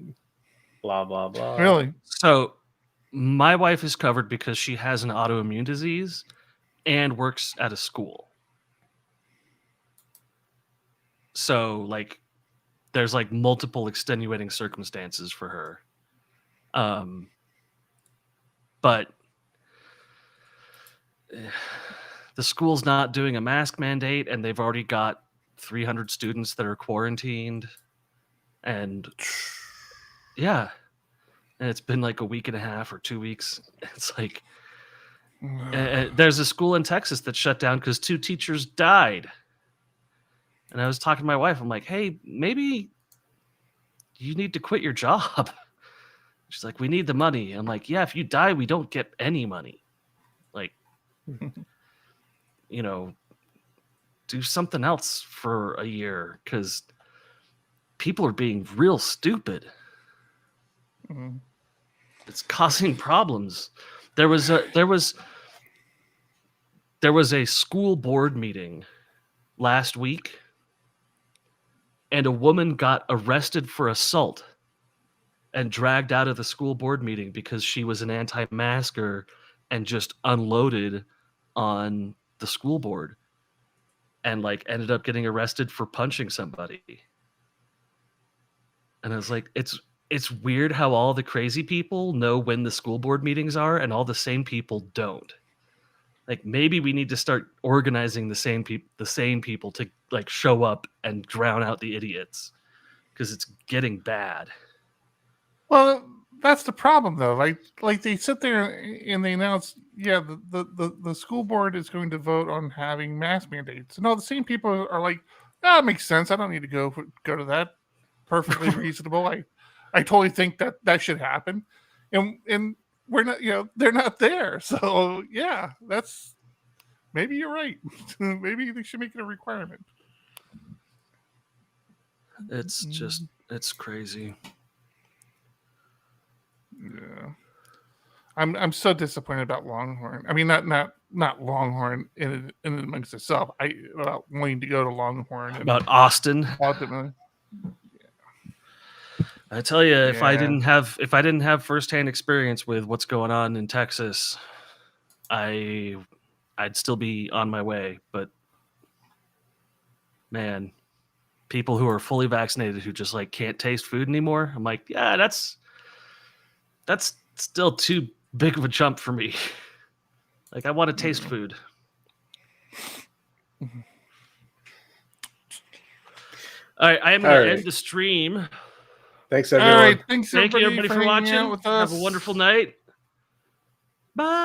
Blah blah blah. Really? So my wife is covered because she has an autoimmune disease and works at a school. So like there's like multiple extenuating circumstances for her. But the school's not doing a mask mandate and they've already got 300 students that are quarantined. And yeah. And it's been like a week and a half or 2 weeks. It's like there's a school in Texas that shut down because 2 teachers died. And I was talking to my wife. I'm like, hey, maybe you need to quit your job. She's like, we need the money. I'm like, yeah, if you die, we don't get any money. Like, do something else for a year because people are being real stupid. Mm. It's causing problems. There was a school board meeting last week, and a woman got arrested for assault and dragged out of the school board meeting because she was an anti-masker and just unloaded on the school board and like ended up getting arrested for punching somebody. And I was like, it's weird how all the crazy people know when the school board meetings are and all the sane people don't. Like maybe we need to start organizing the same people to like show up and drown out the idiots because it's getting bad. Well, that's the problem, though. Like they sit there and they announce, yeah, the school board is going to vote on having mask mandates, and all the same people are like, that makes sense. I don't need to go to that. Perfectly reasonable. I totally think that should happen, and we're not. They're not there. So yeah, that's maybe you're right. Maybe they should make it a requirement. It's just it's crazy. Yeah, I'm so disappointed about Longhorn. I mean, not Longhorn in amongst itself. About wanting to go to Longhorn. About Austin. Ultimately, I tell you, if I didn't have firsthand experience with what's going on in Texas, I'd still be on my way. But man, people who are fully vaccinated who just like can't taste food anymore, I'm like, yeah, that's still too big of a jump for me. Like I want to taste food. All right, I am going to end the stream. Thanks, everyone. all right, thank you everybody for hanging watching. out with us. Have a wonderful night. Bye.